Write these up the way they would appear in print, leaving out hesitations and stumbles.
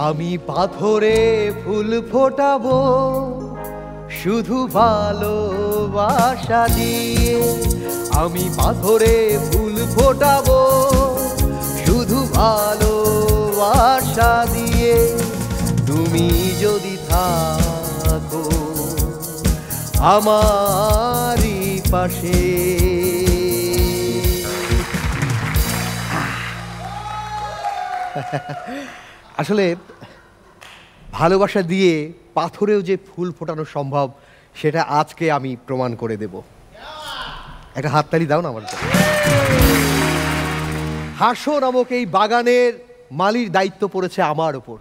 আমি পাথরে ফুল ফোটাবো শুধু ভালোবাসা দিয়ে, আমি পাথরে ফুল ফোটাবো শুধু ভালোবাসা দিয়ে। তুমি যদি থাকো আমারই পাশে। আসলে ভালোবাসা দিয়ে পাথরেও যে ফুল ফোটানো সম্ভব সেটা আজকে আমি প্রমাণ করে দেব। একটা হাততালি দাও না আমার। হাসো নামক এই বাগানের মালির দায়িত্ব পড়েছে আমার ওপর।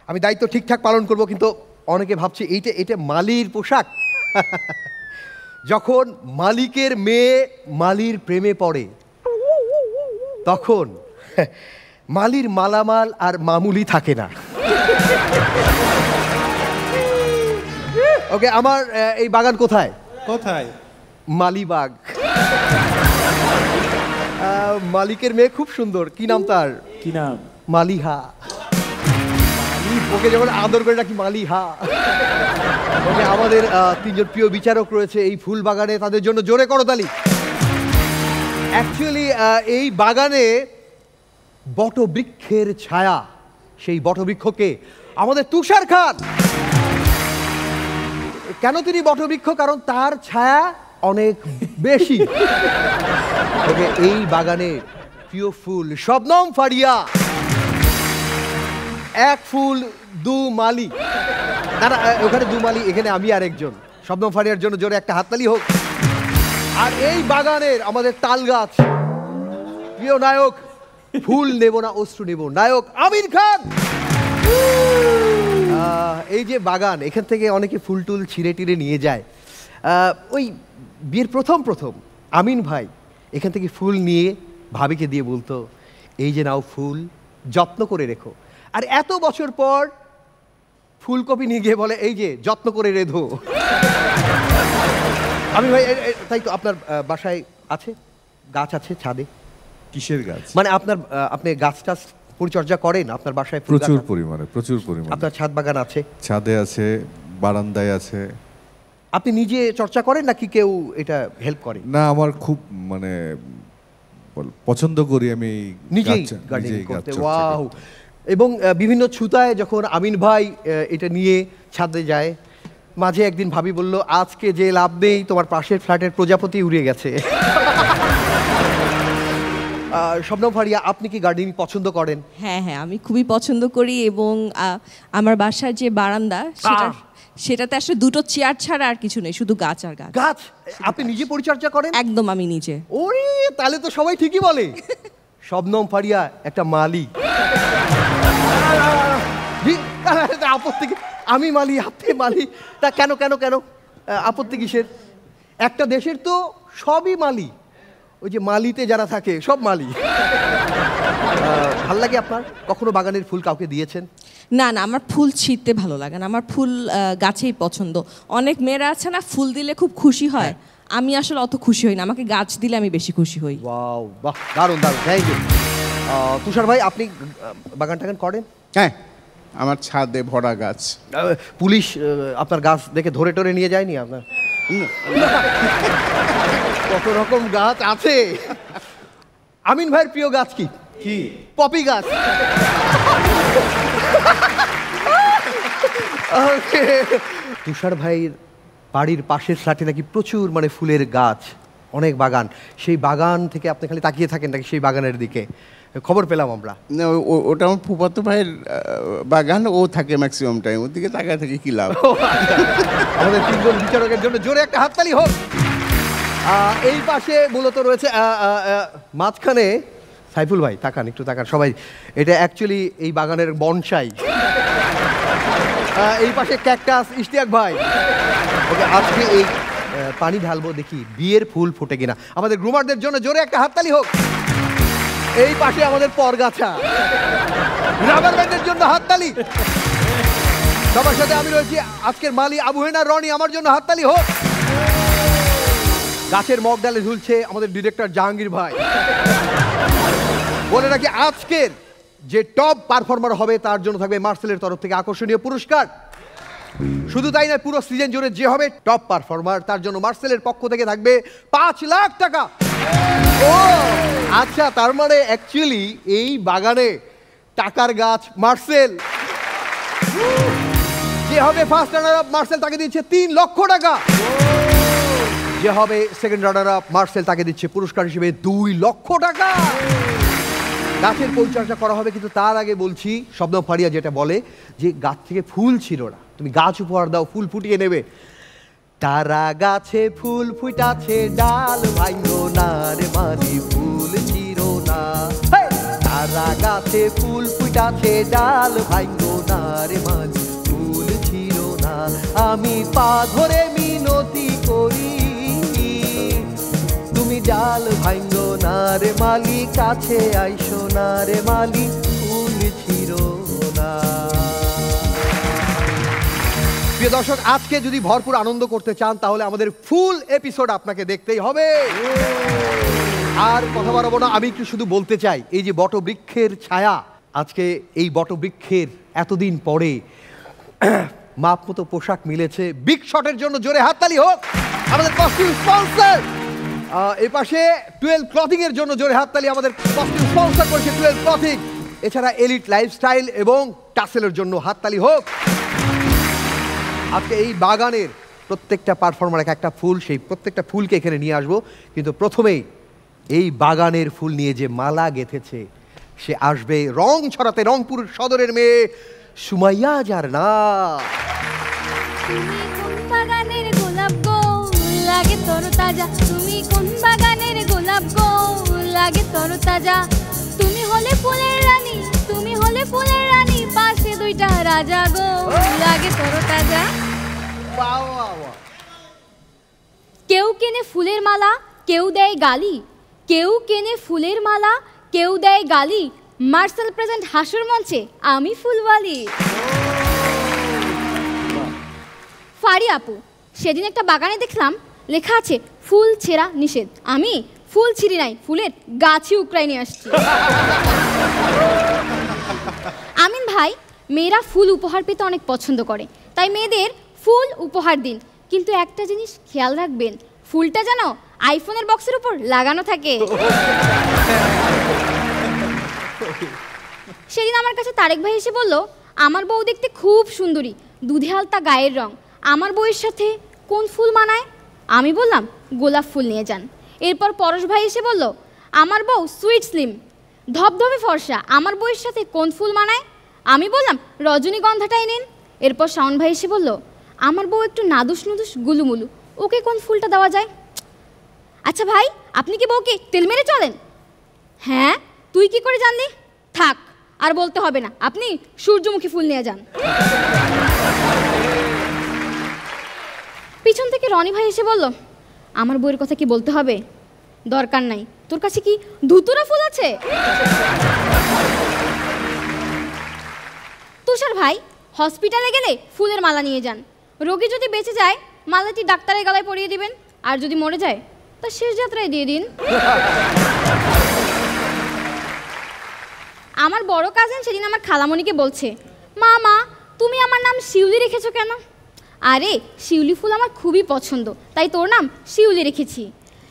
আমি দায়িত্ব ঠিকঠাক পালন করব, কিন্তু অনেকে ভাবছে এটা মালির পোশাক। যখন মালিকের মেয়ে মালির প্রেমে পড়ে তখন মালির মালামাল আর মামুলি থাকে না। ওকে, আমার এই বাগান কোথায়? কোথায়? মালিবাগ। মালিকের মেয়ে খুব সুন্দর। কি নাম তার? কি নাম? মালিহা। ওকে যখন আদর করে রাখি মালিহা। ওকে, আমাদের তিনজন প্রিয় বিচারক রয়েছে এই ফুল বাগানে, তাদের জন্য জোরে করতালি। অ্যাকচুয়ালি এই বাগানে বটবৃক্ষের ছায়া, সেই বটবৃক্ষকে আমাদের তুষার খান। কেন তিনি বটবৃক্ষ? কারণ তার ছায়া অনেক বেশি। ওকে, এই বাগানে প্রিয় ফুল শবনম ফারিয়া। এক ফুল দু মালি। না না, ওখানে দু মালি, এখানে আমি আর একজন। শবনম ফারিয়ার জন্য জোরে একটা হাততালি হোক। আর এই বাগানের আমাদের তাল গাছ, প্রিয় নায়ক, ফুল নেব না অশ্রু নেব, নায়ক আমিন খান। এই যে বাগান, এখান থেকে অনেকে ফুল টুল ছিঁড়ে টিড়ে নিয়ে যায়। ওই বিয়ের প্রথম আমিন ভাই এখান থেকে ফুল নিয়ে ভাবিকে দিয়ে বলতো, এই যে নাও ফুল, যত্ন করে রেখো। আর এত বছর পর ফুলকপি নিয়ে গিয়ে বলে, এই যে যত্ন করে রেধো। আমিন ভাই, তাই তো আপনার বাসায় আছে গাছ আছে ছাদে? কিসের গাছ? মানে আপনি গাছ টাছ পরিচর্যা করেন আপনার বাসায়? প্রচুর পরিমাণে। আপনার ছাদ বাগান আছে? ছাদে আছে, বারান্দায় আছে। আপনি নিজে চর্চা করেন নাকি কেউ এটা হেল্প করে? না, আমার খুব মানে পছন্দ করি আমি নিজেই গার্ডেনিং করতে। ওয়াও! এবং বিভিন্ন ছুতায় যখন আমিন ভাই এটা নিয়ে ছাদে যায়, মাঝে একদিন ভাবি বলল, আজকে যে লাভ নেই, তোমার পাশের ফ্ল্যাটের প্রজাপতি উড়ে গেছে। শবনম ফারিয়া, আপনি কি গার্ডেনিং পছন্দ করেন? হ্যাঁ হ্যাঁ, আমি খুবই পছন্দ করি। এবং আমার বাসার যে বারান্দা, সেটাতে আসলে দুটো চেয়ার ছাড়া আর কিছু নেই, শুধু গাছ আর গাছ। গাছ আপনি নিজে পরিচর্যা করেন? একদম, আমি নিজে। ওরে, তাহলে তো সবাই ঠিকই বলে শবনম ফারিয়া একটা মালি। আপত্তি? আমি মালি, আপনি মালি, তা কেন কেন কেন আপত্তি কিসের? একটা দেশের তো সবই মালি, ওই যে মালিতে যারা থাকে সব মালি। ভাল লাগে আপনার? কখনো বাগানের ফুল কাউকে দিয়েছেন? না না, আমার ফুল ছিঁড়তে ভালো লাগে না, আমার ফুল গাছেই পছন্দ। অনেক মেয়েরা আছে না, ফুল দিলে খুব খুশি হয়, আমি আসলে অত খুশি হই না, আমাকে গাছ দিলে আমি বেশি খুশি হই। ওয়াও, বাহ, দারুণ দারুণ, থ্যাংক ইউ। তুষার ভাই, আপনি বাগান টাগান করেন? হ্যাঁ, আমার ছাদে ভরা গাছ। পুলিশ আপনার গাছ দেখে ধরে টরে নিয়ে যায়নি আপনার? কত রকম গাছ আছে। আমিন ভাইয়ের প্রিয় গাছ কি? কি? পপি গাছ। তুষার ভাইয়ের বাড়ির পাশের ফ্ল্যাটে নাকি প্রচুর মানে ফুলের গাছ, অনেক বাগান। সেই বাগান থেকে আপনি খালি তাকিয়ে থাকেন নাকি সেই বাগানের দিকে? খবর পেলাম আমরা। ওটা আমার ফুফাতো ভাইয়ের বাগান, ও থাকে ম্যাক্সিমাম টাইম, ওর দিকে তাকায় থাকে কি লাভ। আমাদের তিনজন বিচারকের জন্য জোরে একটা হাততালি হোক। এই পাশে মূলত রয়েছে মাঝখানে সাইফুল ভাই, তাকান একটু তাকান সবাই, এটা অ্যাকচুয়ালি এই বাগানের বনসাই। এই পাশে ক্যাকটাস ইশতিয়াক ভাই। ওকে, আজকে এই পানি ঢালবো, দেখি বিয়ের ফুল ফোটে কিনা। আমাদের গ্রুমারদের জন্য জোরে একটা হাততালি হোক। এই পাশে আমাদের পরগাছা, রাবার ব্যান্ডের জন্য হাততালি। সবার সাথে আমি রয়েছি আজকের মালি আবু হেনা রনি, আমার জন্য হাততালি হোক। গাছের মগ ডালে ঝুলছে আমাদের ডিরেক্টর জাহাঙ্গীর ভাই। বলে রাখি আজকের যে টপ পারফর্মার হবে তার জন্য থাকবে মার্সেলের তরফ থেকে আকর্ষণীয় পুরস্কার। শুধু তাই নয়, পুরো সিজন জুড়ে যে হবে টপ পারফর্মার তার জন্য মার্সেলের পক্ষ থেকে থাকবে 5 লাখ টাকা। ও আচ্ছা, তার মানে অ্যাকচুয়ালি এই বাগানে টাকার গাছ মার্সেল। যে হবে ফার্স্ট রানার আপ মার্সেল তাকে দিচ্ছে 3 লক্ষ টাকা। যে হবে সেকেন্ড রানার আপ মার্সেল তাকে দিচ্ছে পুরস্কার হিসেবে 2 লক্ষ টাকা। গাছের পরিচর্যা করা হবে, কিন্তু তার আগে বলছি শবনম ফারিয়া যেটা বলে যে গাছ থেকে ফুল ছিল না, তুমি গাছ উপহার দাও, ফুল ফুটিয়ে নেবে। তারা গাছে ফুল ফুটাছে, ডাল ভাঙো না রে মালি, ফুল ছিল না। তারা গাছে ফুল ফুটাছে, ডাল ভাঙো না রে মালি, ফুল ছিল না। আমি পা ধরে মিনতি করি, তুমি ডাল ভাঙো না রে মালি, কাছে আইসো না রে মালি, ফুল ছিল না। প্রিয় দর্শক, আজকে যদি ভরপুর আনন্দ করতে চান তাহলে আমাদের ফুল এপিসোড আপনাকে দেখতেই হবে। আর কথা বাড়াবো না, আমি একটু শুধু বলতে চাই, এই যে বটবৃক্ষের ছায়া, আজকে এই বটবৃক্ষের এতদিন পরে মাপ মতো পোশাক মিলেছে। বিগ শটের জন্য জোরে হাততালি হোক। আমাদের কস্টিউম স্পন্সর এই পাশে 12 ক্লথিং এর জন্য জোরে হাততালি। আমাদের কস্টিউম স্পন্সর করেছে 12 ক্লথিং। এছাড়া এলিট লাইফস্টাইল এবং টাসেলের জন্য হাততালি হোক। আজকে এই বাগানের প্রত্যেকটা পারফর্মার একটা ফুল, সেই প্রত্যেকটা ফুলকে এখানে নিয়ে আসবো। কিন্তু প্রথমেই এই বাগানের ফুল নিয়ে যে মালা গেঁথেছে সে আসবে রং ছড়াতে, রংপুর সদরের মেয়ে সুমাইয়া জারনা। তুমি কোন বাগানের গোলাপ গো, লাগে তরতাজা। তুমি কোন বাগানের গোলাপ গো, লাগে তরতাজা। তুমি হলে ফুলের রানী, তুমি হলে ফুলের রানী, পাশে 2টা রাজা গো, লাগে তরতাজা। কেউ কেনে ফুলের মালা, কেউ দেয় গালি। কেউ কেনে ফুলের মালা, কেউ দেয় গালি। মার্সেল প্রেজেন্ট হাসুর মঞ্চে, আমি ফুলওয়ালি। ফারি আপু, সেদিন একটা বাগানে দেখলাম লেখা আছে ফুল ছেঁড়া নিষেধ। আমি ফুল ছিঁড়ি নাই, ফুলের গাছই উকড়াই নিয়ে আসছি। আমিন ভাই, মেয়েরা ফুল উপহার পেতে অনেক পছন্দ করে, তাই মেয়েদের ফুল উপহার দিন। কিন্তু একটা জিনিস খেয়াল রাখবেন, ফুলটা যেন আইফোনের বক্সের উপর লাগানো থাকে। সেদিন আমার কাছে তারেক ভাই এসে বলল, আমার বউ দেখতে খুব সুন্দরী, দুধে আলতা গায়ের রং, আমার বউয়ের সাথে কোন ফুল মানায়? আমি বললাম গোলাপ ফুল নিয়ে যান। এরপর পরশ ভাই এসে বলল, আমার বউ সুইট স্লিম, ধবধবে ফর্সা, আমার বউয়ের সাথে কোন ফুল মানায়? আমি বললাম রজনীগন্ধাটাই নিন। এরপর শাওন ভাই এসে বলল, আমার বউ একটু নাদুস নুদুস গুলুমুলু, ওকে কোন ফুলটা দেওয়া যায়? আচ্ছা ভাই, আপনি কি বউকে তেল মেরে চলেন? হ্যাঁ, তুই কি করে জানলি? থাক, আর বলতে হবে না, আপনি সূর্যমুখী ফুল নিয়ে যান। পিছন থেকে রনি ভাই এসে বলল, আমার বউয়ের কথা কি বলতে হবে? দরকার নাই, তোর কাছে কি ধুতুরা ফুল আছে? তুষার ভাই, হসপিটালে গেলে ফুলের মালা নিয়ে যান। রোগী যদি বেঁচে যায় মালাটি ডাক্তারের গলায় পরিয়ে দিবেন, আর যদি মরে যায় তা শেষ যাত্রায় দিয়ে দিন। আমার বড় কাজিন সেদিন আমার খালামণিকে বলছে, মা মা, তুমি আমার নাম শিউলি রেখেছো কেন? আরে শিউলি ফুল আমার খুবই পছন্দ, তাই তোর নাম শিউলি রেখেছি।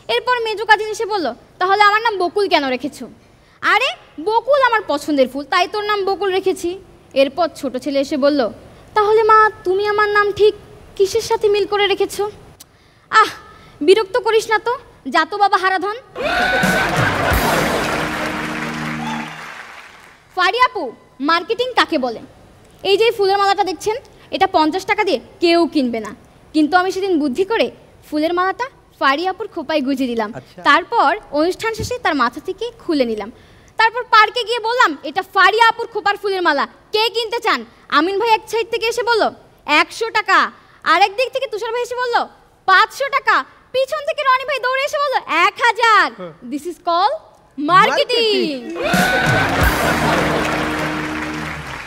এরপর মেজো কাজিন এসে বলল, তাহলে আমার নাম বকুল কেন রেখেছো? আরে বকুল আমার পছন্দের ফুল, তাই তোর নাম বকুল রেখেছি। এরপর ছোট ছেলে এসে বলল, তাহলে মা তুমি আমার নাম ঠিক কিসের সাথে মিল করে রেখেছো? আহ, বিরক্ত করিস না তো, যা তো বাবা হারাধন। ফারি আপু, মার্কেটিং কাকে বলে? এই যে ফুলের মালাটা দেখছেন, এটা 50 টাকা দিয়ে কেউ কিনবে না, কিন্তু আমি সেদিন বুদ্ধি করে ফুলের মালাটা ফারি আপুর খোপায় গুঁজে দিলাম। তারপর অনুষ্ঠান শেষে তার মাথা থেকে খুলে নিলাম। তারপর পার্কে গিয়ে বললাম এটা ফারিয়া আপুর খোপার ফুলের মালা, কে কিনতে চান? আমিন ভাই এক সাইড থেকে এসে বলল 100 টাকা, আরেক দিক থেকে তুষার ভাই এসে বলল 500 টাকা, পিছন থেকে রনি ভাই দৌড়ে এসে বলল 1000। This is call marketing.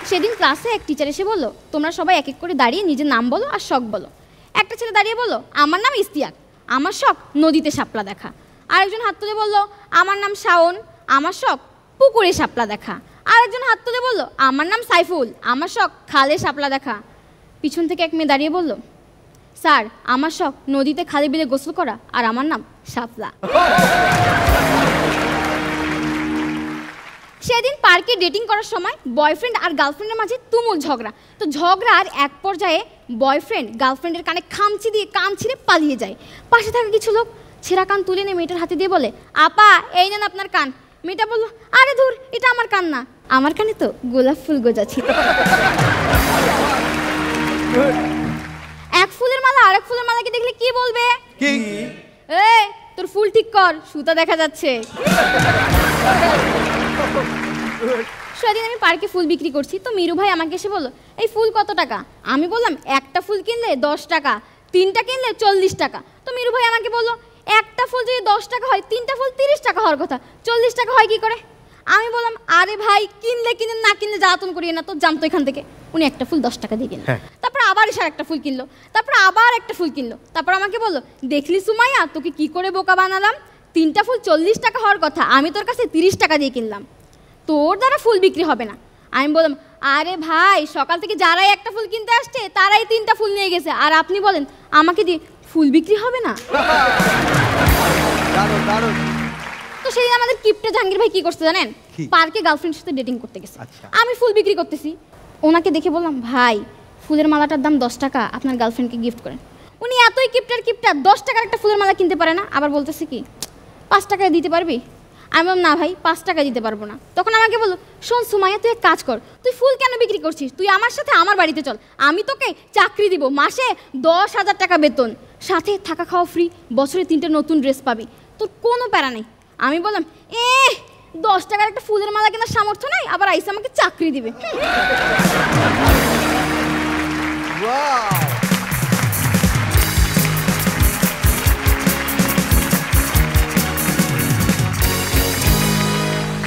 সেদিন ক্লাসে এক টিচার এসে বলল তোমরা সবাই এক এক করে দাঁড়িয়ে নিজের নাম বলো আর শখ বলো। একটা ছেলে দাঁড়িয়ে বলল আমার নাম ইস্তিয়াক, আমার শখ নদীতে শাপলা দেখা। আরেকজন হাত তুলে বলল আমার নাম শাওন, আমার শখ পুকুরে শাপলা দেখা। আরেকজন হাত তুলে বলল আমার নাম সাইফুল, আমার শখ খালে শাপলা দেখা। পিছন থেকে এক মেয়ে দাঁড়িয়ে বলল স্যার আমার শখ নদীতে খালে বিলে গোসল করা, আর আমার নাম শাপলা। সেদিন পার্কে ডেটিং করার সময় বয়ফ্রেন্ড আর গার্লফ্রেন্ডের মাঝে তুমুল ঝগড়া। তো ঝগড়ার এক পর্যায়ে বয়ফ্রেন্ড গার্লফ্রেন্ডের কানে খামচি দিয়ে কান ছিঁড়ে পালিয়ে যায়। পাশে থাকা কিছু লোক ছেঁড়া কান তুলে নিয়ে মেয়েটার হাতে দিয়ে বলে আপা এই নেন আপনার কান। মেয়েটা বলল আরে ধুর এটা আমার কান না, আমার কানে তো গোলাপ ফুল গোজা ছিল। এক ফুলের মালা আরেক ফুলের মালাকে দেখলে কি বলবে? এ তোর ফুল ঠিক কর, সুতা দেখা যাচ্ছে। সেদিন আমি পার্কে ফুল বিক্রি করছি, তো মিরু ভাই আমাকে এসে বললো এই ফুল কত টাকা? আমি বললাম একটা ফুল কিনলে 10 টাকা, 3টা কিনলে 40 টাকা। তো মিরু ভাই আমাকে বললো একটা ফুল যদি 10 টাকা হয় 3টা ফুল 30 টাকা হওয়ার কথা, 40 টাকা হয় কি করে? আমি বললাম আরে ভাই কিনলে কিনে না কিনলে জ্বালাতন করিয়ে না, তো জানতো এখান থেকে। উনি একটা ফুল 10 টাকা দিয়ে কিনলো। তারপর আবার এসে একটা ফুল কিনলো, তারপর আবার একটা ফুল কিনলো। তারপর আমাকে বললো দেখলি সুমাইয়া তোকে কি করে বোকা বানালাম, 3টা ফুল 40 টাকা হওয়ার কথা, আমি তোর কাছে 30 টাকা দিয়ে কিনলাম, তোর দ্বারা ফুল বিক্রি হবে না। আমি বললাম আরে ভাই সকাল থেকে যারাই একটা ফুল কিনতে আসছে তারাই 3টা ফুল নিয়ে গেছে, আর আপনি বলেন আমাকে দিয়ে ফুল বিক্রি হবে না? তো সেদিন আমাদের কিপটে জাহাঙ্গীর ভাই কি করতে জানেন? পার্কে গার্লফ্রেন্ডের সাথে ডেটিং করতে গেছে। আমি ফুল বিক্রি করতেছি, ওনাকে দেখে বললাম ভাই ফুলের মালাটার দাম 10 টাকা, আপনার গার্লফ্রেন্ডকে গিফট করেন। উনি এতই কিপটার 10 টাকার একটা ফুলের মালা কিনতে পারে না, আবার বলতেছে কি 5 টাকায় দিতে পারবি? আমি বললাম না ভাই 5 টাকা দিতে পারবো না। তখন আমাকে বললো শোন সুমাইয়া তুই এক কাজ কর, তুই ফুল কেন বিক্রি করছিস, তুই আমার সাথে আমার বাড়িতে চল, আমি তোকে চাকরি দিব, মাসে 10,000 টাকা বেতন, সাথে থাকা খাওয়া ফ্রি, বছরে 3টা নতুন ড্রেস পাবি, তোর কোনো প্যারা নেই। আমি বললাম 10 টাকার একটা ফুলের মালা কেনার সামর্থ্য নাই, আবার আইসা আমাকে চাকরি দিবে।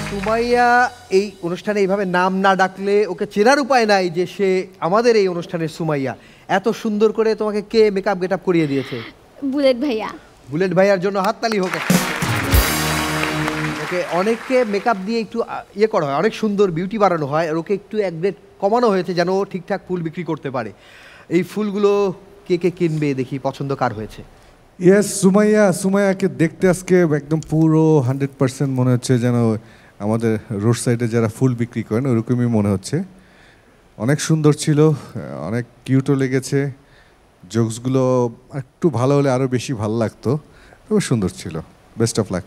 সুমাইয়া এই অনুষ্ঠানে এইভাবে নাম না ডাকলে ওকে চেনার উপায় নাই যে সে আমাদের এই অনুষ্ঠানের সুমাইয়া। এত সুন্দর করে তোমাকে কে মেকআপ গেটআপ করিয়ে দিয়েছে? বুলেট ভাইয়া। বুলেট ভাইয়ার জন্য হাততালি হোক। ওকে অনেককে মেকআপ দিয়ে একটু ইয়ে করা হয়, অনেক সুন্দর বিউটি বাড়ানো হয়, আর ওকে একটু এক গ্রেড কমানো হয়েছে যেন ও ঠিকঠাক ফুল বিক্রি করতে পারে। এই ফুলগুলো কে কে কিনবে দেখি, পছন্দ কার হয়েছে? ইয়েস সুমাইয়াকে দেখতে আজকে একদম পুরো 100% মনে হচ্ছে যেন আমাদের রোড সাইডে যারা ফুল বিক্রি করেন ওরকমই মনে হচ্ছে। অনেক সুন্দর ছিল, অনেক কিউটও লেগেছে, জোকসগুলো একটু ভালো হলে আরও বেশি ভালো লাগতো, খুব সুন্দর ছিল। Best of luck.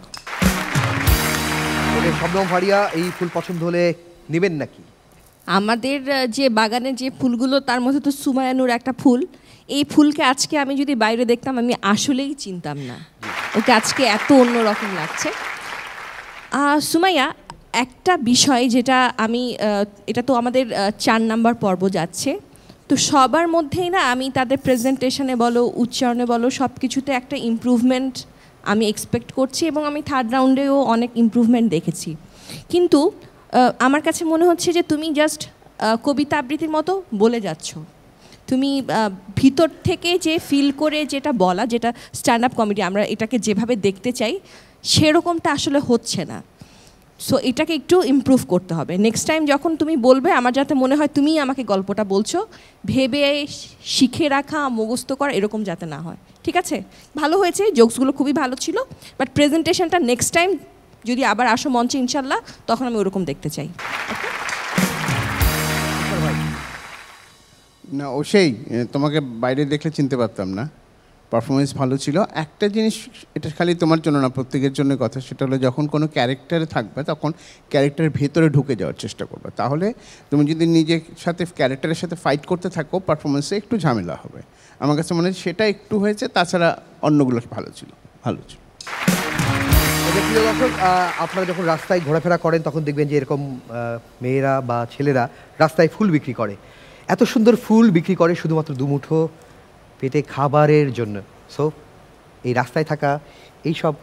Shabnam Faria এই ফুল পছন্দ হলে নেবেন নাকি? আমাদের যে বাগানে যে ফুলগুলো তার মধ্যে তো সুমায়ানুর একটা ফুল, এই ফুলকে আজকে আমি যদি বাইরে দেখতাম আমি আসলেই চিনতাম না, ওকে আজকে এত অন্যরকম লাগছে। সুমাইয়া একটা বিষয় যেটা আমি এটা তো আমাদের 4 নাম্বার পর্ব যাচ্ছে, তো সবার মধ্যেই না আমি তাদের প্রেজেন্টেশনে বলো উচ্চারণে বলো সব কিছুতে একটা ইমপ্রুভমেন্ট আমি এক্সপেক্ট করছি, এবং আমি 3rd রাউন্ডেও অনেক ইমপ্রুভমেন্ট দেখেছি। কিন্তু আমার কাছে মনে হচ্ছে যে তুমি জাস্ট কবিতা আবৃত্তির মতো বলে যাচ্ছ, তুমি ভিতর থেকে যে ফিল করে যেটা বলা, যেটা স্ট্যান্ড আপ কমেডি আমরা এটাকে যেভাবে দেখতে চাই সেরকমটা আসলে হচ্ছে না। সো এটাকে একটু ইমপ্রুভ করতে হবে। নেক্সট টাইম যখন তুমি বলবে আমার যাতে মনে হয় তুমিই আমাকে গল্পটা বলছো, ভেবে শিখে রাখা মুখস্থ করা এরকম যাতে না হয়। ঠিক আছে, ভালো হয়েছে, জোকসগুলো খুবই ভালো ছিল, বাট প্রেজেন্টেশনটা নেক্সট টাইম যদি আবার আসো মঞ্চে ইনশাল্লাহ তখন আমি ওরকম দেখতে চাই। না ও সেই তোমাকে বাইরে দেখলে চিনতে পারতাম না, পারফরমেন্স ভালো ছিল। একটা জিনিস, এটা খালি তোমার জন্য না প্রত্যেকের জন্য কথা, সেটা হলো যখন কোনো ক্যারেক্টারে থাকবে তখন ক্যারেক্টারের ভেতরে ঢুকে যাওয়ার চেষ্টা করবে, তাহলে তুমি যদি নিজের সাথে ক্যারেক্টারের সাথে ফাইট করতে থাকো পারফরমেন্সে একটু ঝামেলা হবে। আমার কাছে মনে হয় সেটা একটু হয়েছে, তাছাড়া অন্যগুলো ভালো ছিল। প্রিয় দর্শক, আপনারা যখন রাস্তায় ঘোরাফেরা করেন তখন দেখবেন যে এরকম মেয়েরা বা ছেলেরা রাস্তায় ফুল বিক্রি করে। এত সুন্দর ফুল বিক্রি করে শুধুমাত্র দুমুঠো পেটে খাবারের জন্য। সো এই রাস্তায় থাকা এইসব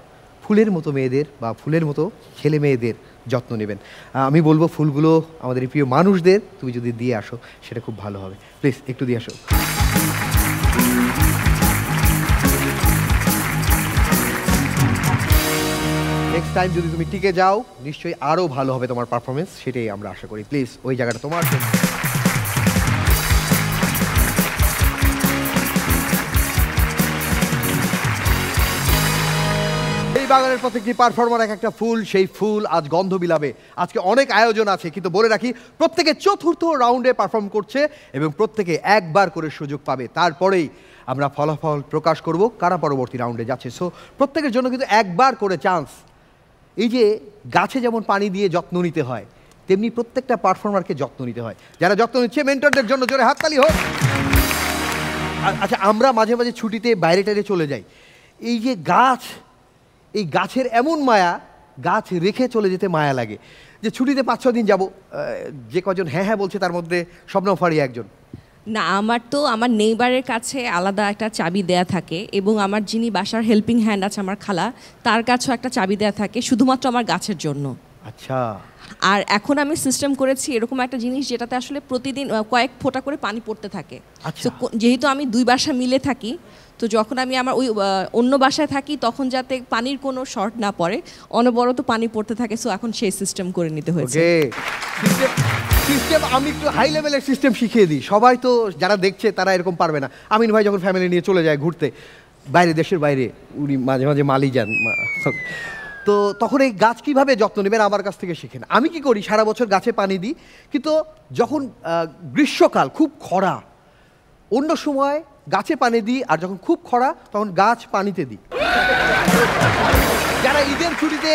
ফুলের মতো মেয়েদের বা ফুলের মতো ছেলে মেয়েদের যত্ন নেবেন। আমি বলবো ফুলগুলো আমাদের প্রিয় মানুষদের তুমি যদি দিয়ে আসো সেটা খুব ভালো হবে। প্লিজ একটু দিয়ে আসো। নেক্সট টাইম যদি তুমি টিকে যাও নিশ্চয়ই আরও ভালো হবে তোমার পারফরমেন্স, সেটাই আমরা আশা করি। প্লিজ ওই জায়গাটা তোমার জন্য। এই বাগানের প্রত্যেকটি পারফর্মার এক একটা ফুল, সেই ফুল আজ গন্ধ বিলাবে। আজকে অনেক আয়োজন আছে, কিন্তু বলে রাখি প্রত্যেকে চতুর্থ রাউন্ডে পারফর্ম করছে এবং প্রত্যেকে একবার করে সুযোগ পাবে। তারপরেই আমরা ফলাফল প্রকাশ করব কারা পরবর্তী রাউন্ডে যাচ্ছে। সো প্রত্যেকের জন্য কিন্তু একবার করে চান্স। এই যে গাছে যেমন পানি দিয়ে যত্ন নিতে হয়, তেমনি প্রত্যেকটা পারফর্মারকে যত্ন নিতে হয়। যারা যত্ন নিচ্ছে মেন্টরদের জন্য জোরে হাততালি হোক। আচ্ছা, আমরা মাঝে মাঝে ছুটিতে বাইরে টাইরে চলে যাই, এই যে গাছ, এই গাছের এমন মায়া, গাছ রেখে চলে যেতে মায়া লাগে। যে ছুটিতে 5-6 দিন যাব, যে কজন হ্যাঁ হ্যাঁ বলছে তার মধ্যে শবনম ফারিয়া একজন। না, আমার নেইবারের কাছে আলাদা একটা চাবি দেয়া থাকে এবং আমার যিনি বাসার হেল্পিং হ্যান্ড আছে আমার খালা, তার কাছেও একটা চাবি দেয়া থাকে শুধুমাত্র আমার গাছের জন্য। আচ্ছা। আর এখন আমি সিস্টেম করেছি এরকম একটা জিনিস যেটাতে আসলে প্রতিদিন কয়েক ফোঁটা করে পানি পড়তে থাকে। আচ্ছা। তো যেহেতু আমি 2 বাসা মিলে থাকি, তো যখন আমি আমার ওই অন্য বাসায় থাকি তখন যাতে পানির কোনো শর্ট না পড়ে, অনবরত পানি পড়তে থাকে। সো এখন সেই সিস্টেম করে নিতে হয়েছে। সিস্টেম আমি একটু হাই লেভেলের সিস্টেম শিখিয়ে দিই। সবাই তো যারা দেখছে তারা এরকম পারবে না। আমিন ভাই যখন ফ্যামিলি নিয়ে চলে যায় ঘুরতে বাইরে, দেশের বাইরে, উনি মাঝে মাঝে মালি যান, তো তখন এই গাছ কীভাবে যত্ন নেবেন আমার কাছ থেকে শেখেন। আমি কি করি, সারা বছর গাছে পানি দিই, কিন্তু যখন গ্রীষ্মকাল খুব খরা, অন্য সময় গাছে পানি দিই, আর যখন খুব খরা তখন গাছ পানিতে দিই। যারা ঈদের ছুটিতে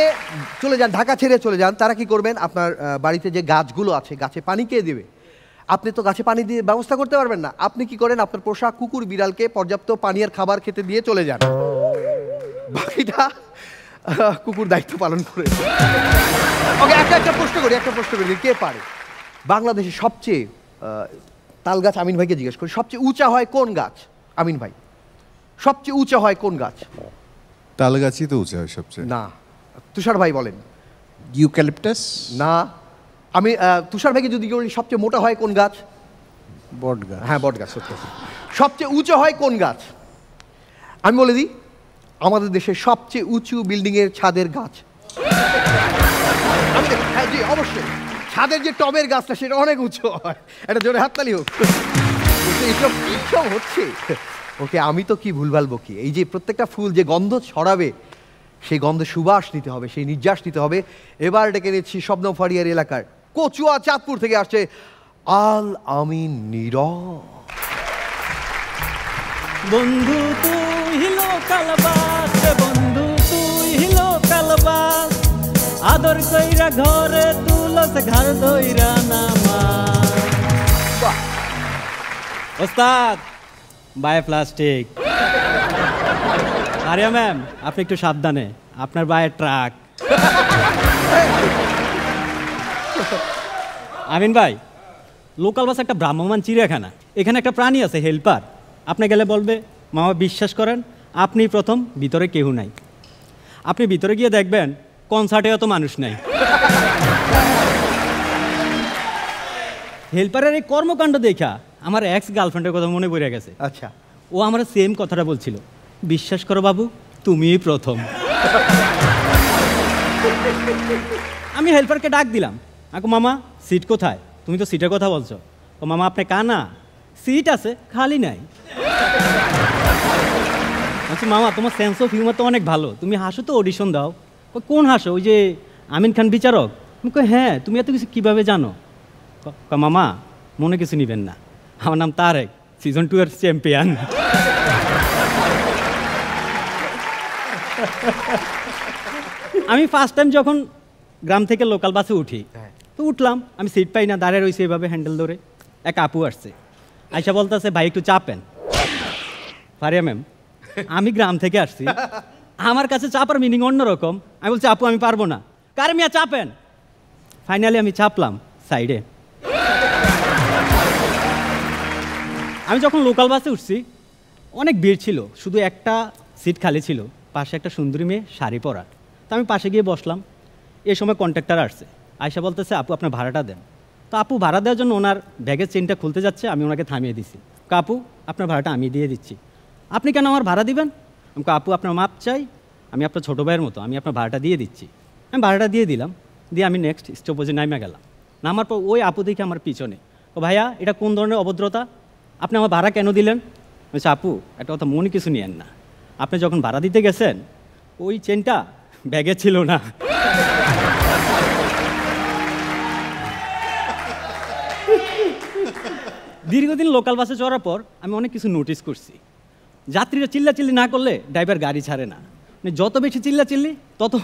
চলে যান, ঢাকা ছেড়ে চলে যান, তারা কি করবেন, আপনার বাড়িতে যে গাছগুলো আছে গাছে পানি কে দেবে? আপনি তো গাছে পানি দিয়ে ব্যবস্থা করতে পারবেন না। আপনি কি করেন, আপনার পোষা কুকুর বিড়ালকে পর্যাপ্ত পানি আর খাবার খেতে দিয়ে চলে যান, বাকিটা কুকুর দায়িত্ব পালন করে। ওকে, একটা প্রশ্ন করি, কে পারে বাংলাদেশে সবচেয়ে তাল গাছ? আমিন ভাইকে জিজ্ঞেস করি, সবচেয়ে উঁচা হয় কোন গাছ? আমিন ভাই, সবচেয়ে উঁচা হয় কোন গাছ? তাল গাছই তো উঁচা হয় সবচেয়ে। না, তুষার ভাই বলেন। ইউক্যালিপটাস? না। আমি তুষার ভাইকে যদি বলি সবচেয়ে মোটা হয় কোন গাছ? বট গাছ। হ্যাঁ, বট গাছ। সত্যি। সবচেয়ে উঁচু হয় কোন গাছ? আমি বলে দিই, আমাদের দেশের সবচেয়ে উঁচু বিল্ডিংয়ের ছাদের গাছ। হ্যাঁ জি, অবশ্যই ছাদের যে টবের গাছটা সেটা অনেক উঁচু হয়। এটা জোরে হাততালি হোক। এইসব হচ্ছে। ওকে, আমি তো কি ভুলভাল বকি। এই যে প্রত্যেকটা ফুল যে গন্ধ ছড়াবে, সেই গন্ধে সুবাস নিতে হবে, সেই নির্যাস নিতে হবে। এবার ডেকে নিচ্ছি শবনম ফারিয়ার এলাকার কচুয়া চাঁদপুর থেকে আসছে আল আমিন নীরব। বন্ধু তুই লোকাল বাস, বন্ধু তুই লোকাল বাস, আদর কইরা ঘরে তুলস ঘর দইরা নামা। ওস্তাদ বাই প্লাস্টিক। আরিয়া ম্যাম, আপনি একটু সাবধানে, আপনার বায়ে ট্রাক। আমিন ভাই, লোকাল বাস একটা ভ্রাম্যমান চিড়িয়াখানা। এখানে একটা প্রাণী আছে হেল্পার, আপনি গেলে বলবে মামা বিশ্বাস করেন আপনি প্রথম, ভিতরে কেউ নাই। আপনি ভিতরে গিয়ে দেখবেন কনসার্টে অত মানুষ নাই। হেল্পারের এই কর্মকাণ্ড দেখা আমার এক্স গার্লফ্রেন্ডের কথা মনে পড়ে গেছে। আচ্ছা। ও আমার সেম কথাটা বলছিল, বিশ্বাস করো বাবু তুমিই প্রথম। আমি হেল্পারকে ডাক দিলাম, আকু মামা সিট কোথায়? তুমি তো সিটের কথা বলছো। ও মামা আপনি কানা, সিট আছে খালি নাই। আচ্ছা মামা, তোমার সেন্স অফ হিউমার তো অনেক ভালো, তুমি হাসো তো অডিশন দাও। কোন হাসো? ওই যে আমিন খান বিচারক? আমি কই হ্যাঁ, তুমি এত কিছু কীভাবে জানো? মামা মনে কিছু নিবেন না, আমার নাম তারেক, সিজন 2 এর চ্যাম্পিয়ন। আমি ফার্স্ট টাইম যখন গ্রাম থেকে লোকাল বাসে উঠি, তো উঠলাম, আমি সিট পাই না, দাঁড়িয়ে রয়েছি এভাবে হ্যান্ডেল ধরে। এক আপু আসছে, আইসা বলতেছে ভাই একটু চাপেন। ফারিয়া ম্যাম, আমি গ্রাম থেকে আসছি, আমার কাছে চাপার মিনিং অন্যরকম। আমি বলছি আপু আমি পারবো না, কারে মিয়া চাপেন। ফাইনালি আমি চাপলাম সাইডে। আমি যখন লোকাল বাসে উঠছি অনেক ভিড় ছিল, শুধু একটা সিট খালি ছিল, পাশে একটা সুন্দরী মেয়ে শাড়ি পরা। তো আমি পাশে গিয়ে বসলাম। এই সময় কন্ট্রাক্টর আসছে, আয়সা বলতেছে আপু আপনার ভাড়াটা দেন। তো আপু ভাড়া দেওয়ার জন্য ওনার ব্যাগের চেনটা খুলতে যাচ্ছে, আমি ওনাকে থামিয়ে দিছি। আপু আপনার ভাড়াটা আমি দিয়ে দিচ্ছি। আপনি কেন আমার ভাড়া দিবেন? আমি আপু আপনার মাপ চাই, আমি আপনার ছোটো ভাইয়ের মতো, আমি আপনার ভাড়াটা দিয়ে দিচ্ছি। আমি ভাড়াটা দিয়ে দিলাম, দিয়ে আমি নেক্সট স্টপেজে নামে গেলাম। নামার পর ওই আপু দেখে আমার পিছনে, ও ভাইয়া এটা কোন ধরনের অভদ্রতা, আপনি আমার ভাড়া কেন দিলেন? বলছি আপু একটা কথা মনে কিছু নিয়েন না, আপনি যখন ভাড়া দিতে গেছেন ওই চেনটা ব্যাগে ছিল না। দীর্ঘদিন লোকাল বাসে চড়ার পর আমি অনেক কিছু নোটিস করছি। যাত্রীরা চিল্লাচিল্লি না করলে ড্রাইভার গাড়ি ছাড়ে না, মানে যত বেশি চিল্লাচিল্লি তত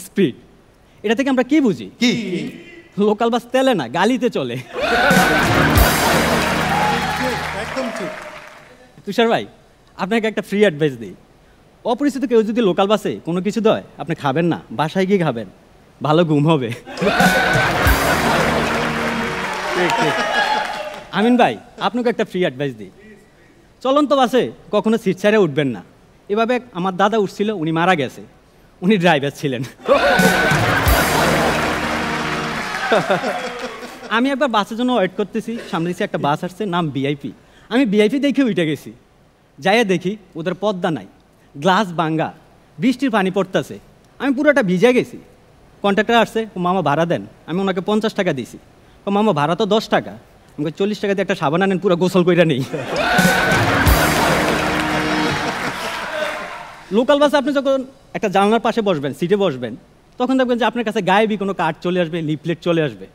স্পিড। এটা থেকে আমরা কি বুঝি? কি লোকাল বাস তেলে না গালিতে চলে। তুষার ভাই আপনাকে একটা ফ্রি অ্যাডভাইস দিই, অপরিচিত কেউ যদি লোকাল বাসে কোনো কিছু দেয় আপনি খাবেন না, বাসায় গিয়ে খাবেন, ভালো ঘুম হবে। আমিন ভাই আপনাকে একটা ফ্রি অ্যাডভাইস দিই, চলন্ত বাসে কখনো সিট ছেড়ে উঠবেন না। এভাবে আমার দাদা উঠছিল, উনি মারা গেছে, উনি ড্রাইভার ছিলেন। আমি একবার বাসের জন্য ওয়েট করতেছি, সামনে দিকে একটা বাস আসছে, নাম ভিআইপি। আমি ভিআইপি দেখে উঠে গেছি, যাইয়া দেখি ওদের পদ্মা নাই, গ্লাস ভাঙ্গা, বৃষ্টির পানি পড়তেছে, আমি পুরোটা ভিজে গেছি। কন্ট্রাক্টর আসছে, ও মামা ভাড়া দেন। আমি ওনাকে 50 টাকা দিছি। ও মামা ভাড়া তো 10 টাকা। আমাকে 40 টাকা দিয়ে একটা সাবান আনেন, পুরো গোসল কইরা নেই। লোকাল বাসে আপনি যখন একটা জানলার পাশে বসবেন, সিটে বসবেন, তখন দেখবেন যে আপনার কাছে গায়েবী কোনো কার্ড চলে আসবে, লিফলেট চলে আসবে।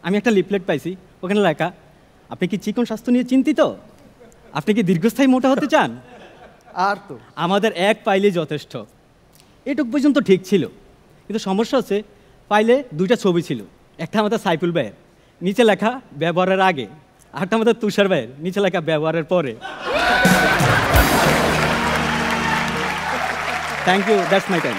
আমি একটা লিফলেট পাইছি, ওখানে লেখা আপনি কি চিকন স্বাস্থ্য নিয়ে চিন্তিত, আপনি কি দীর্ঘস্থায়ী মোটা হতে চান, আর তো আমাদের এক পাইলে যথেষ্ট। এটুকু পর্যন্ত ঠিক ছিল, কিন্তু সমস্যা হচ্ছে পাইলে 2টা ছবি ছিল, একটা আমাদের সাইফুল ভাইয়ের, নিচে লেখা ব্যবহারের আগে, আরটা আমাদের তুষার ভাইয়ের, নিচে লেখা ব্যবহারের পরে। Thank you, that's my time.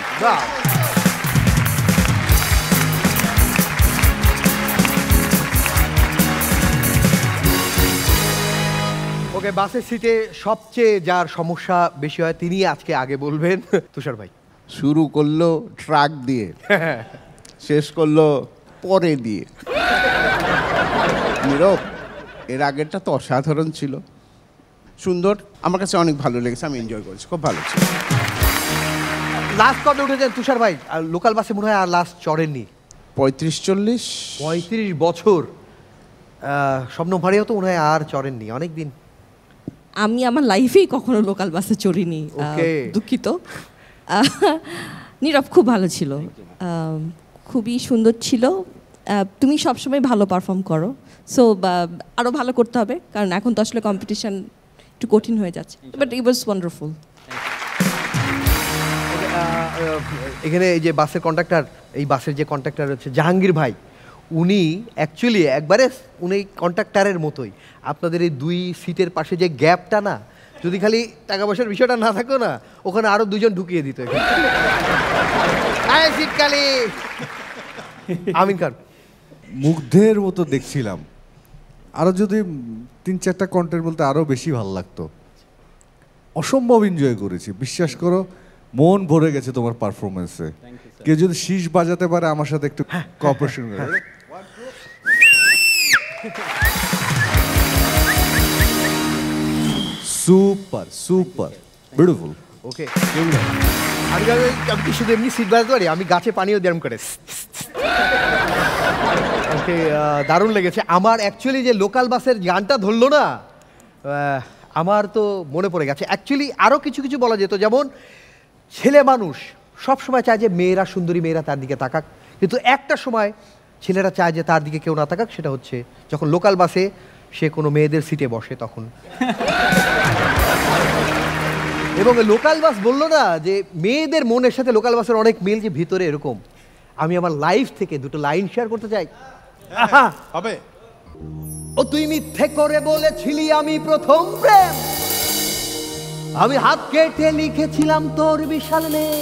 Okay, বাসের সিটে সবচেয়ে যার সমস্যা বেশি হয় তিনি আজকে আগে বলবেন। তুষার ভাই। শুরু করলো ট্রাক দিয়ে, শেষ করলো পরে দিয়ে। নীরব, এর আগেরটা তো অসাধারণ ছিল, সুন্দর, আমার কাছে অনেক ভালো লেগেছে, আমি এনজয় করেছি, খুব ভালো ছিল। লাস্ট কবে উঠেছেন তুষার ভাই? আর লোকাল বাসে মনে হয় আর লাস্ট চড়েননি। 35-40। 35 বছর। স্বপ্ন ভাড়িও তো মনে হয় আর চড়েননি অনেক দিন। আমি আমার লাইফেই কখনো লোকাল বাসে চড়িনি, Okay. দুঃখিত। নীরব খুব ভালো ছিল, খুবই সুন্দর ছিল। তুমি সবসময় ভালো পারফর্ম করো, সো আরও ভালো করতে হবে, কারণ এখন তো আসলে কম্পিটিশন একটু কঠিন হয়ে যাচ্ছে, বাট ইট ওয়াজ ওয়ান্ডারফুল। এখানে এই যে বাসের কন্ডাক্টর, এই বাসের যে কন্ডাক্টর হচ্ছে জাহাঙ্গীর ভাই, উনি অ্যাকচুয়ালি একবারে উনি কন্ট্রাক্টরের মতোই। আপনাদের এই 2 সিটের পাশে যে গ্যাপটা না, যদি খালি টাকা পয়সার বিষয়টা না থাকো না, ওখানে আরো 2জন ঢুকিয়ে দিত। শীতকালে আমিন খান মুগ্ধের মতো দেখছিলাম, আরো যদি 3-4টা কন্টেন্ট বলতে আরো বেশি ভালো লাগতো। অসম্ভব এনজয় করেছি, বিশ্বাস করো, মন ভরে গেছে তোমার পারফরমেন্সে। কেউ যদি শীষ বাজাতে পারে আমার সাথে একটু কোঅপারেশন করে। Super super beautiful. ওকে, আমি কি শুধু এমনি সিট বাজাতে পারি? আমি গাছে পানিও দিলাম করে। ওকে, দারুণ লেগেছে আমার। অ্যাকচুয়ালি যে লোকাল বাসের গানটা ধরলো না, আমার তো মনে পড়ে গেছে। অ্যাকচুয়ালি আরও কিছু কিছু বলা যেত, যেমন ছেলে মানুষ সবসময় চায় যে মেয়েরা, সুন্দরী মেয়েরা তার দিকে তাকাক, কিন্তু একটা সময় ছেলেরা চায় যে তার দিকে কেউ না তাকাক, সেটা হচ্ছে যখন লোকাল বাসে সে কোনো মেয়েদের সিটে বসে তখন। এবং লোকাল বাস বললো না যে মেয়েদের মনের সাথে লোকাল বাসের অনেক মিল, যে ভিতরে এরকম। আমি আমার লাইফ থেকে 2টো লাইন শেয়ার করতে চাই। হবে। ও তুই মিথ্যে করে বলেছিলি আমি প্রথম প্রেম, আমি হাত কেটে লিখেছিলাম তোর বিশাল নেই,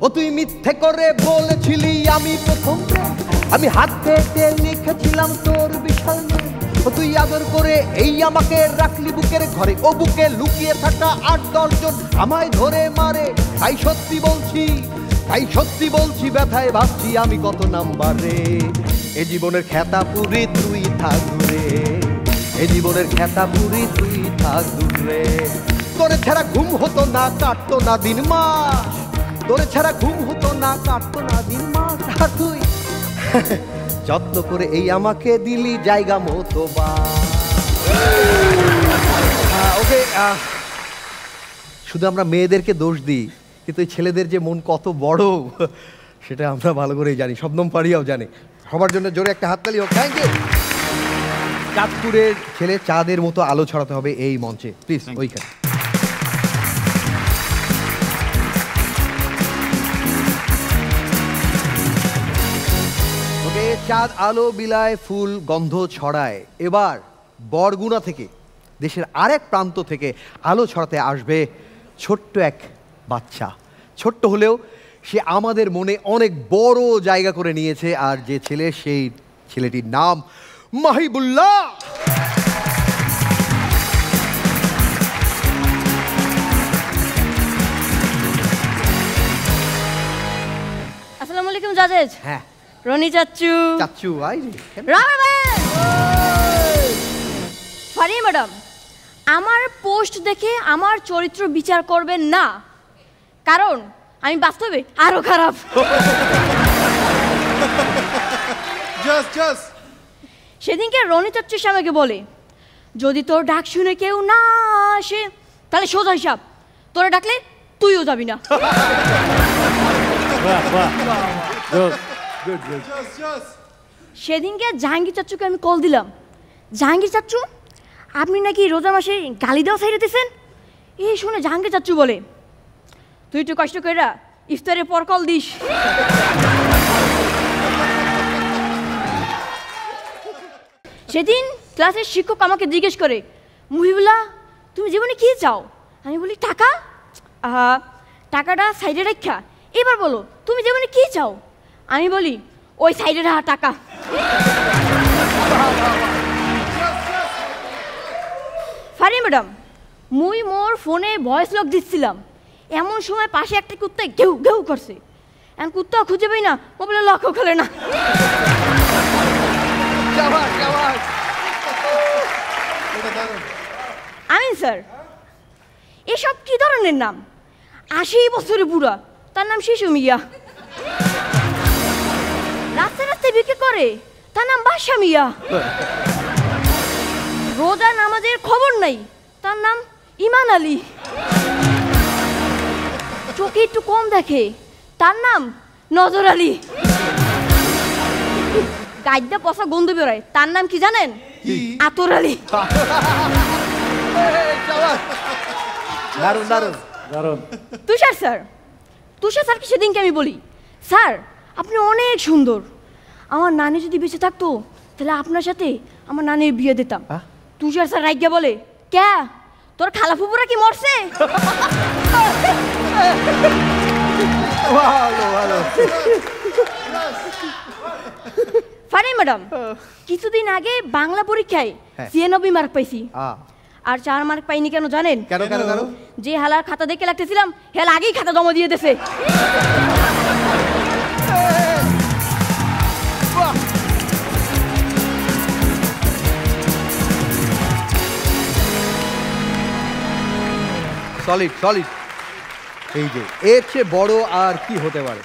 ও তুই মিথ্যে করে বলেছিলি আমি প্রথম প্রেম। আমি হাত কেটে লিখেছিলাম তোর বিশাল নেই, ও তুই আদর করে এই আমাকে রাখলি বুকের ঘরে। ও বুকে লুকিয়ে থাকা 8-10 জন আমায় ধরে মারে। তাই সত্যি বলছি ব্যথায় ভাবছি আমি কত নাম্বারে। এ জীবনের খেতা পুরি তুই থাক দূরে, এ জীবনের খেতা পুরি তুই থাক দূরে। তোরে ছাড়া ঘুম হতো না, কাটতো না দিন মাস, তোরে ছাড়া ঘুম হতো না, কাটতো না দিন মাস। আর তুই যত্ন করে এই আমাকে দিলি জায়গা মতো বা। ওকে, শুধু আমরা মেয়েদেরকে দোষ দিই, কিন্তু এই ছেলেদের যে মন কত বড় সেটা আমরা ভালো করেই জানি, শবনম পারিয়াও জানে। সবার জন্য জোরে একটা হাততালি হোক। Thank you. চাঁদপুরের ছেলে চাঁদের মতো আলো ছড়াতে হবে এই মঞ্চে, প্লিজ ওইখানে। ওকে, চাঁদ আলো বিলায়, ফুল গন্ধ ছড়ায়। এবার বরগুনা থেকে, দেশের আরেক প্রান্ত থেকে আলো ছড়াতে আসবে ছোট্ট এক বাচ্চা। ছোট্ট হলেও সে আমাদের মনে অনেক বড় জায়গা করে নিয়েছে। আর যে ছেলে, সেই ছেলেটির নাম মাহিবুল্লাহ। আসসালামু আলাইকুম জাজেজ। হ্যাঁ, রনি চাচ্চু। চাচ্চু আই রে। ফারিয়া ম্যাডাম, আমার পোস্ট দেখে আমার চরিত্র বিচার করবেন না, কারণ আমি বাস্তবে আরো খারাপ। সেদিনকে রনি চাচ্চু আমাকে বলে, যদি তোর ডাক শুনে কেউ না আসে তাহলে সোজা হিসাব, তোরা ডাকলে তুইও যাবি না। সেদিনকে জাহাঙ্গীর চাচ্চুকে আমি কল দিলাম, জাহাঙ্গীর চাচ্চু আপনি নাকি রোজা মাসে গালি দেওয়া ছাইড়েতেছেন। এই শুনে জাহাঙ্গীর চাচ্চু বলে, তুই একটু কষ্ট করে ইফতারের পর কল দিস। সেদিন ক্লাসের শিক্ষক আমাকে জিজ্ঞেস করে, মুহিবুল্লাহ তুমি জীবনে কি চাও? আমি বলি টাকা। টাকাটা সাইডে রেখা এবার বলো তুমি জীবনে কি চাও? আমি বলি ওই সাইডে রাখা টাকা। ফারিয়া ম্যাডাম, মুই মোর ফোনে ভয়েস লক দিচ্ছিলাম, এমন সময় পাশে একটা কুত্তা ঘেউ ঘেউ করছে। এখন কুত্তা খুঁজে পাই না, মোবাইলে লকও খোলে না। আমিন স্যার, এসব কি ধরনের নাম? 80 বছরে বুড়া, তার নাম শিশু মিয়া। রাস্তায় রাস্তায় বিক্রি করে, তার নাম বাদশা মিয়া। রোজা নামাজের খবর নাই, তার নাম ইমান আলী। চোখে একটু কম দেখে, তার নাম নজর আলী। গাইদা পচা গন্ধ বেরোয়, তার নাম কি জানেন? আতর আলী। তুষার স্যার, তুষার স্যারকে সেদিনকে আমি বলি, স্যার আপনি অনেক সুন্দর, আমার নানি যদি বেঁচে থাকতো তাহলে আপনার সাথে আমার নানির বিয়ে দিতাম। তুষার স্যার রাইগা বলে, ক্যা তোর খালা ফুপুরা কি মরছে? ফারিয়া ম্যাডাম, কিছুদিন আগে বাংলা পরীক্ষায় 96 মার্ক পাইছি, আর 4 মার্ক পাইনি কেন জানেন? যে হালার খাতা দেখে লাগতেছিলাম হেল আগেই খাতা জমা দিয়ে দিয়েছে। Solid solid. এই যে এর চেয়ে বড় আর কি হতে পারে?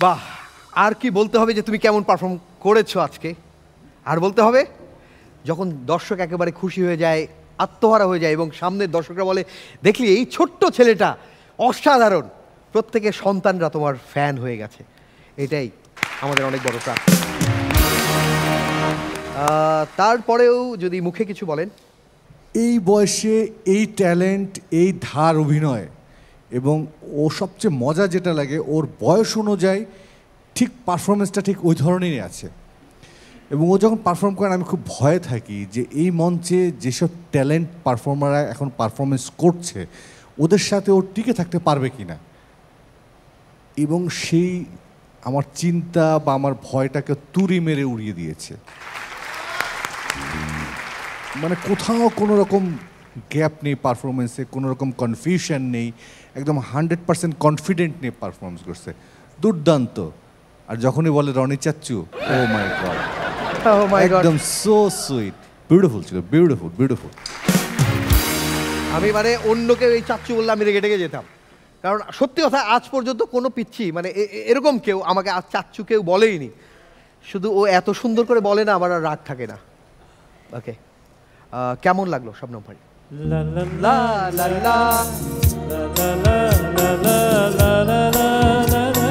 বাহ, আর কি বলতে হবে যে তুমি কেমন পারফর্ম করেছো আজকে? আর বলতে হবে যখন দর্শক একেবারে খুশি হয়ে যায়, আত্মহারা হয়ে যায়, এবং সামনের দর্শকরা বলে, দেখলি এই ছোট্ট ছেলেটা অসাধারণ, প্রত্যেকের সন্তানরা তোমার ফ্যান হয়ে গেছে, এটাই আমাদের অনেক বড় প্রাপ্তি। তারপরেও যদি মুখে কিছু বলেন, এই বয়সে এই ট্যালেন্ট, এই ধার অভিনয়, এবং ও সবচেয়ে মজা যেটা লাগে ওর বয়স অনুযায়ী ঠিক পারফরমেন্সটা ঠিক ওই ধরনেরই আছে। এবং ও যখন পারফর্ম করেন আমি খুব ভয়ে থাকি যে এই মঞ্চে যেসব ট্যালেন্ট পারফর্মাররা এখন পারফরমেন্স করছে ওদের সাথে ও টিকে থাকতে পারবে কি না, এবং সেই আমার চিন্তা বা আমার ভয়টাকে তুড়ি মেরে উড়িয়ে দিয়েছে। মানে কোথাও কোনো রকম গ্যাপ নেই পারফরমেন্সে, কোনো রকম কনফিউশন নেই, একদম 100% কনফিডেন্ট নিয়ে পারফরমেন্স করছে, দুর্দান্ত। আর যখনই বলে রনি চাচ্চু, ও মাই গড, একদম সো সুইট, বিউটিফুল ছিল, বিউটিফুল বিউটিফুল। আমি মানে অন্যকে এই চাচ্চু বললে আমি রেগে টেগে যেতাম, কারণ সত্যি কথা আজ পর্যন্ত কোনো পিচ্ছি মানে এরকম কেউ আমাকে আজ চাচ্চু কেউ বলেইনি। শুধু ও এত সুন্দর করে বলে না, আমার আর রাগ থাকে না। ওকে, কেমন লাগলো শবনম ভাই? La la la la la la la la la la la la la la la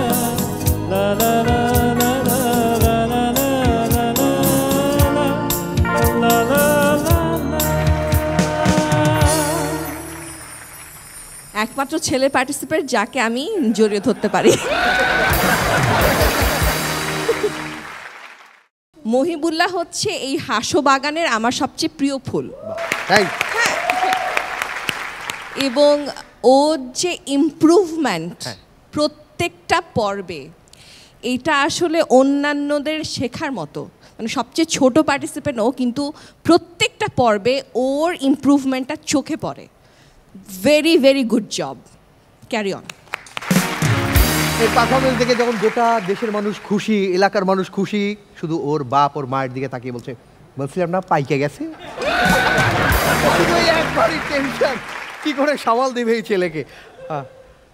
একমাত্র ছেলে পার্টিসিপেট যাকে আমি জড়িয়ে ধরতে পারি। মহিবুল্লাহ হচ্ছে এই হাসোবাগানের আমার সবচেয়ে প্রিয় ফুল। হ্যাঁ, এবং ওর যে ইমপ্রুভমেন্ট প্রত্যেকটা পর্বে, এটা আসলে অন্যান্যদের শেখার মতো। মানে সবচেয়ে ছোট পার্টিসিপেন্ট ও, কিন্তু প্রত্যেকটা পর্বে ওর ইমপ্রুভমেন্টটা চোখে পড়ে। Very very good job, carry on. এই পারফরমেন্স দেখে যখন গোটা দেশের মানুষ খুশি, এলাকার মানুষ খুশি, শুধু ওর বাপ ওর মায়ের দিকে তাকিয়ে বলছে, বলছিলাম না পাইকে গেছে। একবারই টেনশন, কি করে সামাল দেবে এই ছেলেকে।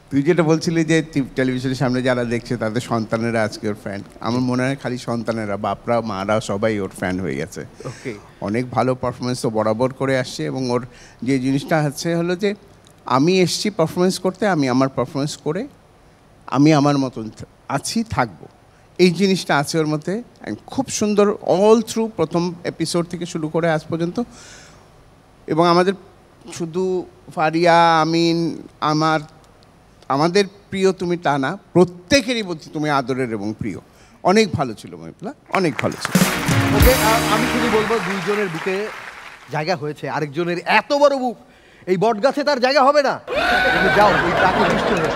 তুই যেটা বলছিলি যে টেলিভিশনের সামনে যারা দেখছে তাদের সন্তানেরা আজকে ওর ফ্যান, আমার মনে হয় খালি সন্তানেরা, বাপরা মারা সবাই ওর ফ্যান হয়ে গেছে। অনেক ভালো পারফরমেন্স তো বরাবর করে আসছে, এবং ওর যে জিনিসটা আছে হলো যে আমি এসছি পারফরমেন্স করতে, আমি আমার পারফরমেন্স করে আমি আমার মতন আছি, থাকবো, এই জিনিসটা আছে ওর মধ্যে। খুব সুন্দর অল থ্রু, প্রথম এপিসোড থেকে শুরু করে আজ পর্যন্ত। এবং আমাদের শুধু ফারিয়া, আমিন, আমাদের প্রিয় তুমি তা না, প্রত্যেকেরই বলছি তুমি আদরের এবং প্রিয়। অনেক ভালো ছিল মহিবুল্লাহ, অনেক ভালো ছিল। ওকে, আমি শুধু বলবো দুইজনের বুকে জায়গা হয়েছে, আরেকজনের এত বড় বুক, এই বট গাছে তার জায়গা হবে না। যাও, ওই টাকা বৃষ্টি হয়ে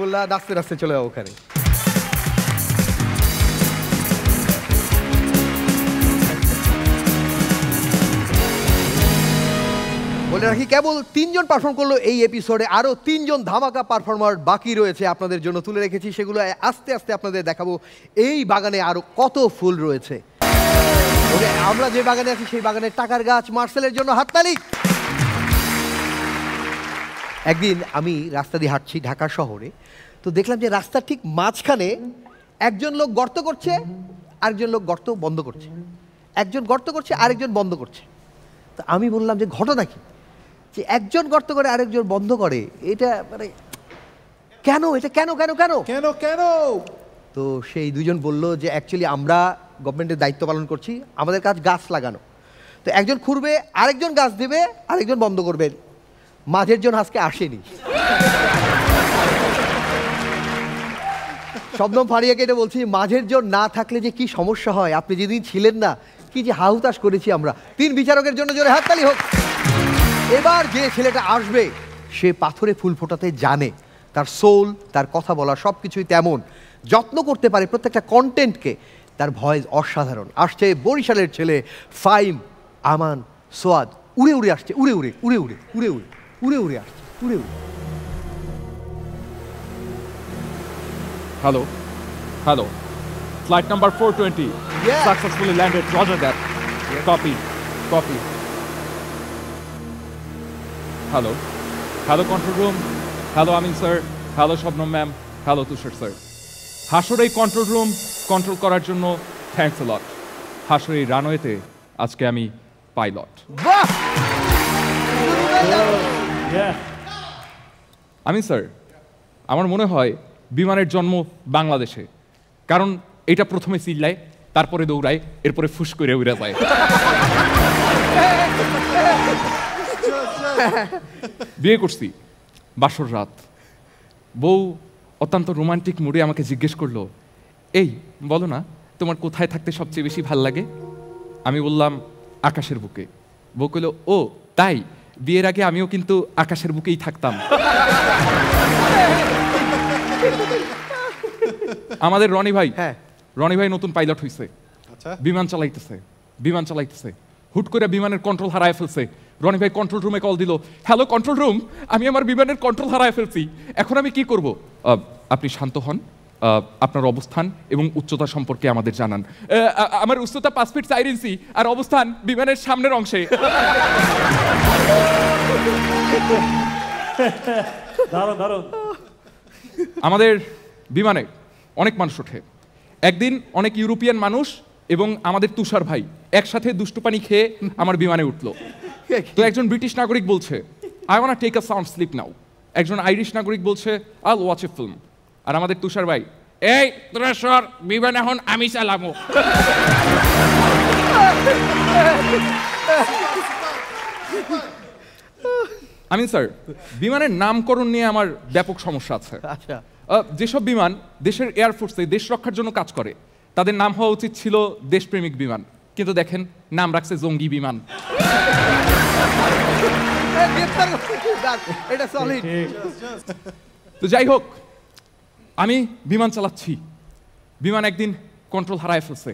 বললা নাচতে নাচতে চলে যাও ওখানে। বলে রাখি কেবল 3 জন পারফর্ম করলো এই এপিসোডে, আরো 3 জন ধামাকা পারফর্মার বাকি রয়েছে আপনাদের জন্য তুলে রেখেছি, সেগুলো আস্তে আস্তে আপনাদের দেখাবো। এই বাগানে আরো কত ফুল রয়েছে। আমরা যে বাগানে আছি সেই বাগানের টাকার গাছ মার্সেলের জন্য হাততালি। একদিন আমি রাস্তা দিয়ে হাঁটছি ঢাকা শহরে, তো দেখলাম যে রাস্তার ঠিক মাঝখানে একজন লোক গর্ত করছে, আরেকজন লোক গর্ত বন্ধ করছে, একজন গর্ত করছে আরেকজন বন্ধ করছে। তো আমি বললাম যে ঘটনা কি, যে একজন গর্ত করে আরেকজন বন্ধ করে, এটা মানে কেন, এটা কেন কেন কেন কেন কেন? তো সেই দুজন বলল যে অ্যাকচুয়ালি আমরা গভর্নমেন্টের দায়িত্ব পালন করছি, আমাদের কাজ গাছ লাগানো। তো একজন খুঁড়বে, আরেকজন গাছ দেবে, আরেকজন বন্ধ করবে, মাঝের জন আজকে আসেনি। শবনম ফারিয়াকে এটা বলছি, মাঝের জন না থাকলে যে কি সমস্যা হয়, আপনি যেদিন ছিলেন না কি যে হাহুতাশ করেছি আমরা। 3 বিচারকের জন্য জোরে হাততালি হোক। এবার যে ছেলেটা আসবে সে পাথরে ফুল ফোটাতে জানে, তার সোল, তার কথা বলা সব কিছুই তেমন, যত্ন করতে পারে প্রত্যেকটা কন্টেন্টকে, তার ভয়েস অসাধারণ। আসছে বরিশালের ছেলে ফাইম আমান সোয়াদ, উড়ে উড়ে আসছে, উড়ে উড়ে উড়ে উড়ে উড়ে উড়ে উড়ে উড়ে আসছে, উড়ে উড়ে। Hello. Hello. Flight number 420 successfully landed. Roger that. Copy. Copy. Hello. Hello, control room. Hello, Amin sir. Hello, Shabnam ma'am. Hello, Tushar sir. হাসর এই কন্ট্রোল রুম কন্ট্রোল করার জন্য থ্যাঙ্কস আ লট। হাসর এই রানওয়েতে আজকে আমি পাইলট। বাহ! আমিন স্যার, আমার মনে হয় বিমানের জন্ম বাংলাদেশে, কারণ এটা প্রথমে চিল্লায়, তারপরে দৌড়ায়, এরপরে ফুস করে উড়ে যায়। বিয়ে করছি বাসর রাত, বউ অত্যন্ত রোমান্টিক মুডে আমাকে জিজ্ঞেস করলো, এই বলো না তোমার কোথায় থাকতে সবচেয়ে বেশি ভাল লাগে? আমি বললাম আকাশের বুকে। বউ কইল, ও তাই, বিয়ের আগে আমিও কিন্তু আকাশের বুকেই থাকতাম। আমাদের রনি ভাই নতুন পাইলট হইছে, বিমান চালাইতেছে, হুট করে বিমানের কন্ট্রোল হারায় ফেলছে। রনি ভাই কন্ট্রোল রুমে কল দিল, হ্যালো কন্ট্রোল রুম, আমি আমার বিমানের কন্ট্রোল হারায় ফেলছি, এখন আমি কি করব? আপনি শান্ত হন, আপনার অবস্থান এবং উচ্চতা সম্পর্কে আমাদের জানান। আমার উচ্চতা 5 ফিট 4 ইঞ্চি আর অবস্থান বিমানের সামনের অংশে। আমাদের বিমানে অনেক মানুষ ওঠে। একদিন অনেক ইউরোপিয়ান মানুষ এবং আমাদের তুষার ভাই একসাথে দুষ্টু পানি খেয়ে আমার বিমানে উঠলো। তো একজন ব্রিটিশ নাগরিক বলছে, I want take a sound sleep now. একজন আইরিশ নাগরিক বলছে, আই ওয়াচ এ ফিল্ম। আর আমাদের তুষার ভাই, এই তোরা সর, বিমান এখন আমি চালাবো। আমিন স্যার, বিমানের নামকরণ নিয়ে আমার ব্যাপক সমস্যা আছে। যেসব বিমান দেশের এয়ারফোর্সে দেশ রক্ষার জন্য কাজ করে তাদের নাম হওয়া উচিত ছিল দেশপ্রেমিক বিমান, কিন্তু দেখেন নাম রাখছে জঙ্গি বিমান। তো যাই হোক, আমি বিমান চালাচ্ছি, বিমান একদিন কন্ট্রোল হারায় ফেলছে।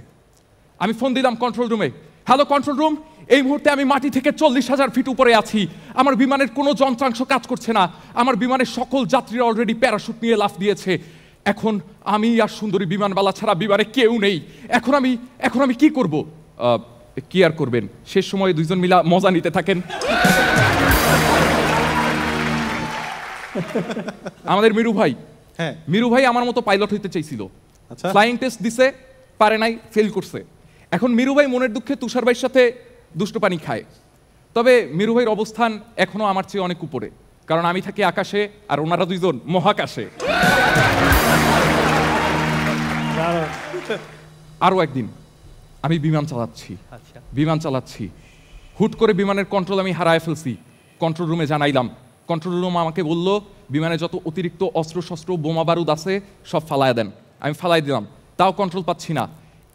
আমি ফোন দিলাম কন্ট্রোল রুমে, হ্যালো কন্ট্রোল রুম, এই মুহূর্তে আমি মাটি থেকে 40,000 ফিট উপরে আছি, আমার বিমানের কোনো যন্ত্রাংশ কাজ করছে না, আমার বিমানের সকল যাত্রীরা অলরেডি প্যারাশুট নিয়ে লাফ দিয়েছে, এখন আমি আর সুন্দরী বিমানবালা ছাড়া বিমানে কেউ নেই, এখন আমি কি করব? কি আর করবেন, শেষ সময়ে দুইজন মিলা মজা নিতে থাকেন। আমাদের মিরু ভাই আমার মতো পাইলট হইতে চাইছিল, ফ্লাইং টেস্ট দিছে, পারে নাই, ফেল করছে। এখন মিরু ভাই মনের দুঃখে তুষার ভাইয়ের সাথে দুষ্ট পানি খায়। তবে মিরু ভাইয়ের অবস্থান এখনো আমার চেয়ে অনেক উপরে, কারণ আমি থাকি আকাশে আর ওনারা দুইজন মহাকাশে। আরো একদিন আমি বিমান চালাচ্ছি, হুট করে বিমানের কন্ট্রোল আমি হারায় ফেলছি। কন্ট্রোল রুমে জানাইলাম, কন্ট্রোল রুম আমাকে বলল বিমানে যত অতিরিক্ত অস্ত্র বোমা বারুদ আছে সব ফালায় দেন। আমি ফালাই দিলাম, তাও কন্ট্রোল পাচ্ছি না।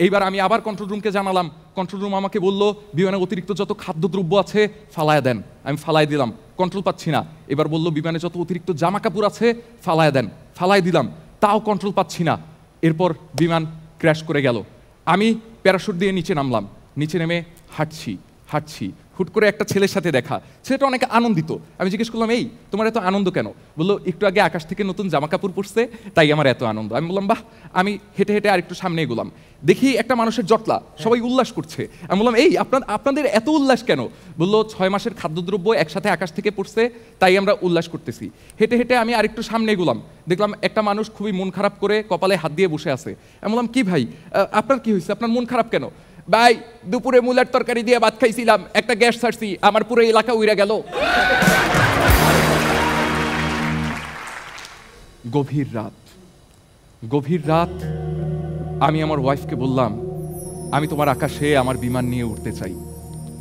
এইবার আমি আবার কন্ট্রোল রুমকে জানালাম, কন্ট্রোল রুম আমাকে বলল বিমানে অতিরিক্ত যত খাদ্যদ্রব্য আছে ফালায় দেন। আমি ফালাই দিলাম, কন্ট্রোল পাচ্ছি না। এবার বলল বিমানে যত অতিরিক্ত জামা কাপড় আছে ফালায় দেন, ফালাই দিলাম, তাও কন্ট্রোল পাচ্ছি না। এরপর বিমান ক্র্যাশ করে গেল। আমি প্যারাশুট দিয়ে নিচে নামলাম, নিচে নেমে হাঁটছি, হুট করে একটা ছেলের সাথে দেখা, ছেলেটা অনেক আনন্দিত। আমি জিজ্ঞেস করলাম, এই তোমার এত আনন্দ কেন? বললো, একটু আগে আকাশ থেকে নতুন জামা কাপড় পরছে, তাই আমার এত আনন্দ। আমি বললাম, বাহ। আমি হেঁটে আরেকটু সামনে এগোলাম, দেখি একটা মানুষের জটলা, সবাই উল্লাস করছে। আমি বললাম, এই আপনাদের এত উল্লাস কেন? বললো, 6 মাসের খাদ্যদ্রব্য একসাথে আকাশ থেকে পড়ছে, তাই আমরা উল্লাস করতেছি। হেঁটে আমি আরেকটু সামনে এগোলাম, দেখলাম একটা মানুষ খুবই মন খারাপ করে কপালে হাত দিয়ে বসে আছে। আমি বললাম, কি ভাই, আপনার কি হয়েছে, আপনার মন খারাপ কেন? ভাই, দুপুরে মুলার তরকারি দিয়ে ভাত খাইছিলাম, একটা গ্যাস ছাড়ছি, আমার পুরো এলাকা উড়ে গেল। গভীর রাত আমি আমার ওয়াইফকে বললাম, আমি তোমার আকাশে আমার বিমান নিয়ে উঠতে চাই।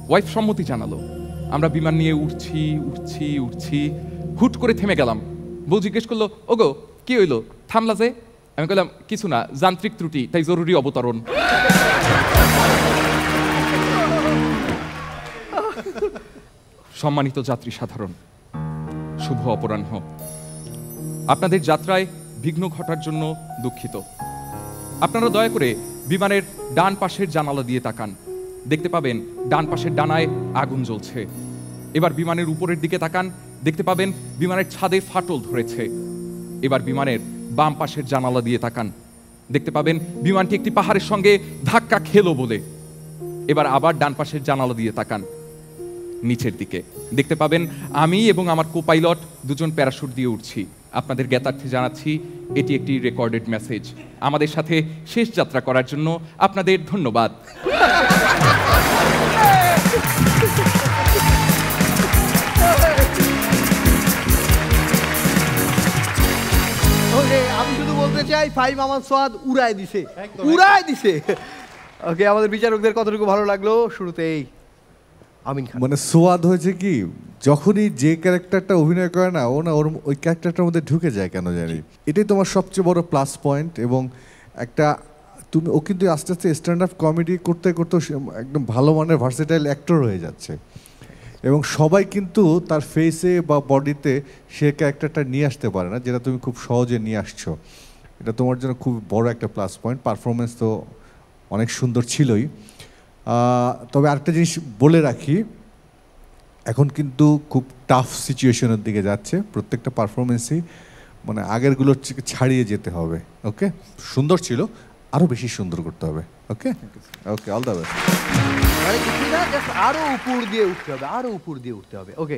ওয়াইফ সম্মতি জানালো। আমরা বিমান নিয়ে উঠছি, হুট করে থেমে গেলাম। বউ জিজ্ঞেস করলো, ওগো কি হইলো, থামলা যে? আমি বললাম, কিছু না, যান্ত্রিক ত্রুটি, তাই জরুরি অবতরণ। সম্মানিত যাত্রী সাধারণ, শুভ অপরাহ্ন। আপনাদের যাত্রায় বিঘ্ন ঘটার জন্য দুঃখিত। আপনারা দয়া করে বিমানের ডান পাশের জানালা দিয়ে তাকান, দেখতে পাবেন ডান পাশের ডানায় আগুন জ্বলছে। এবার বিমানের উপরের দিকে তাকান, দেখতে পাবেন বিমানের ছাদে ফাটল ধরেছে। এবার বিমানের বাম পাশের জানালা দিয়ে তাকান, দেখতে পাবেন বিমানটি একটি পাহাড়ের সঙ্গে ধাক্কা খেলো বলে। এবার আবার ডান পাশের জানালা দিয়ে তাকান, নিচের দিকে দেখতে পাবেন আমি এবং আমার কোপাইলট দুজন প্যারাশুট দিয়ে উঠছি। আপনাদের জ্ঞাতার্থে জানাচ্ছি, এটি একটি রেকর্ডেড মেসেজ। আমাদের সাথে শেষ যাত্রা করার জন্য আপনাদের ধন্যবাদ। জায়গায় ফাহিম আমান সোয়াদ উড়ায় দিছে, উড়ায় দিছে। ওকে, আমাদের বিচারকদের কতটুকু ভালো লাগলো শুরুতেই আমিন খান। মানে সোয়াদ হয়েছে কি, যখনই যে ক্যারেক্টারটা অভিনয় করে না, ও না ওর ওই ক্যারেক্টারটার মধ্যে ঢুকে যায় কেন জানি। এটাই তোমার সবচেয়ে বড় প্লাস পয়েন্ট। এবং একটা তুমি ও কিন্তু আস্তে আস্তে স্ট্যান্ড আপ কমেডি করতে করতে একদম ভালো মানের ভার্সেটাইল অ্যাক্টর হয়ে যাচ্ছে। এবং সবাই কিন্তু তার ফেসে বা বডিতে সে ক্যারেক্টারটা নিয়ে আসতে পারে না, যেটা তুমি খুব সহজে নিয়ে আসছো। এটা তোমার জন্য খুব বড় একটা প্লাস পয়েন্ট। পারফরমেন্স তো অনেক সুন্দর ছিলই। তবে আরেকটা জিনিস বলে রাখি, এখন কিন্তু খুব টাফ সিচুয়েশনের দিকে যাচ্ছে প্রত্যেকটা পারফরমেন্সই, মানে আগেরগুলোর ছাড়িয়ে যেতে হবে। ওকে, সুন্দর ছিল, আরও বেশি সুন্দর করতে হবে। ওকে ওকে, অল দ্য বেস্ট। মানে কিছু না, জাস্ট আরো উপর দিয়ে উঠতে হবে, আরো উপর দিয়ে উঠতে হবে। ওকে,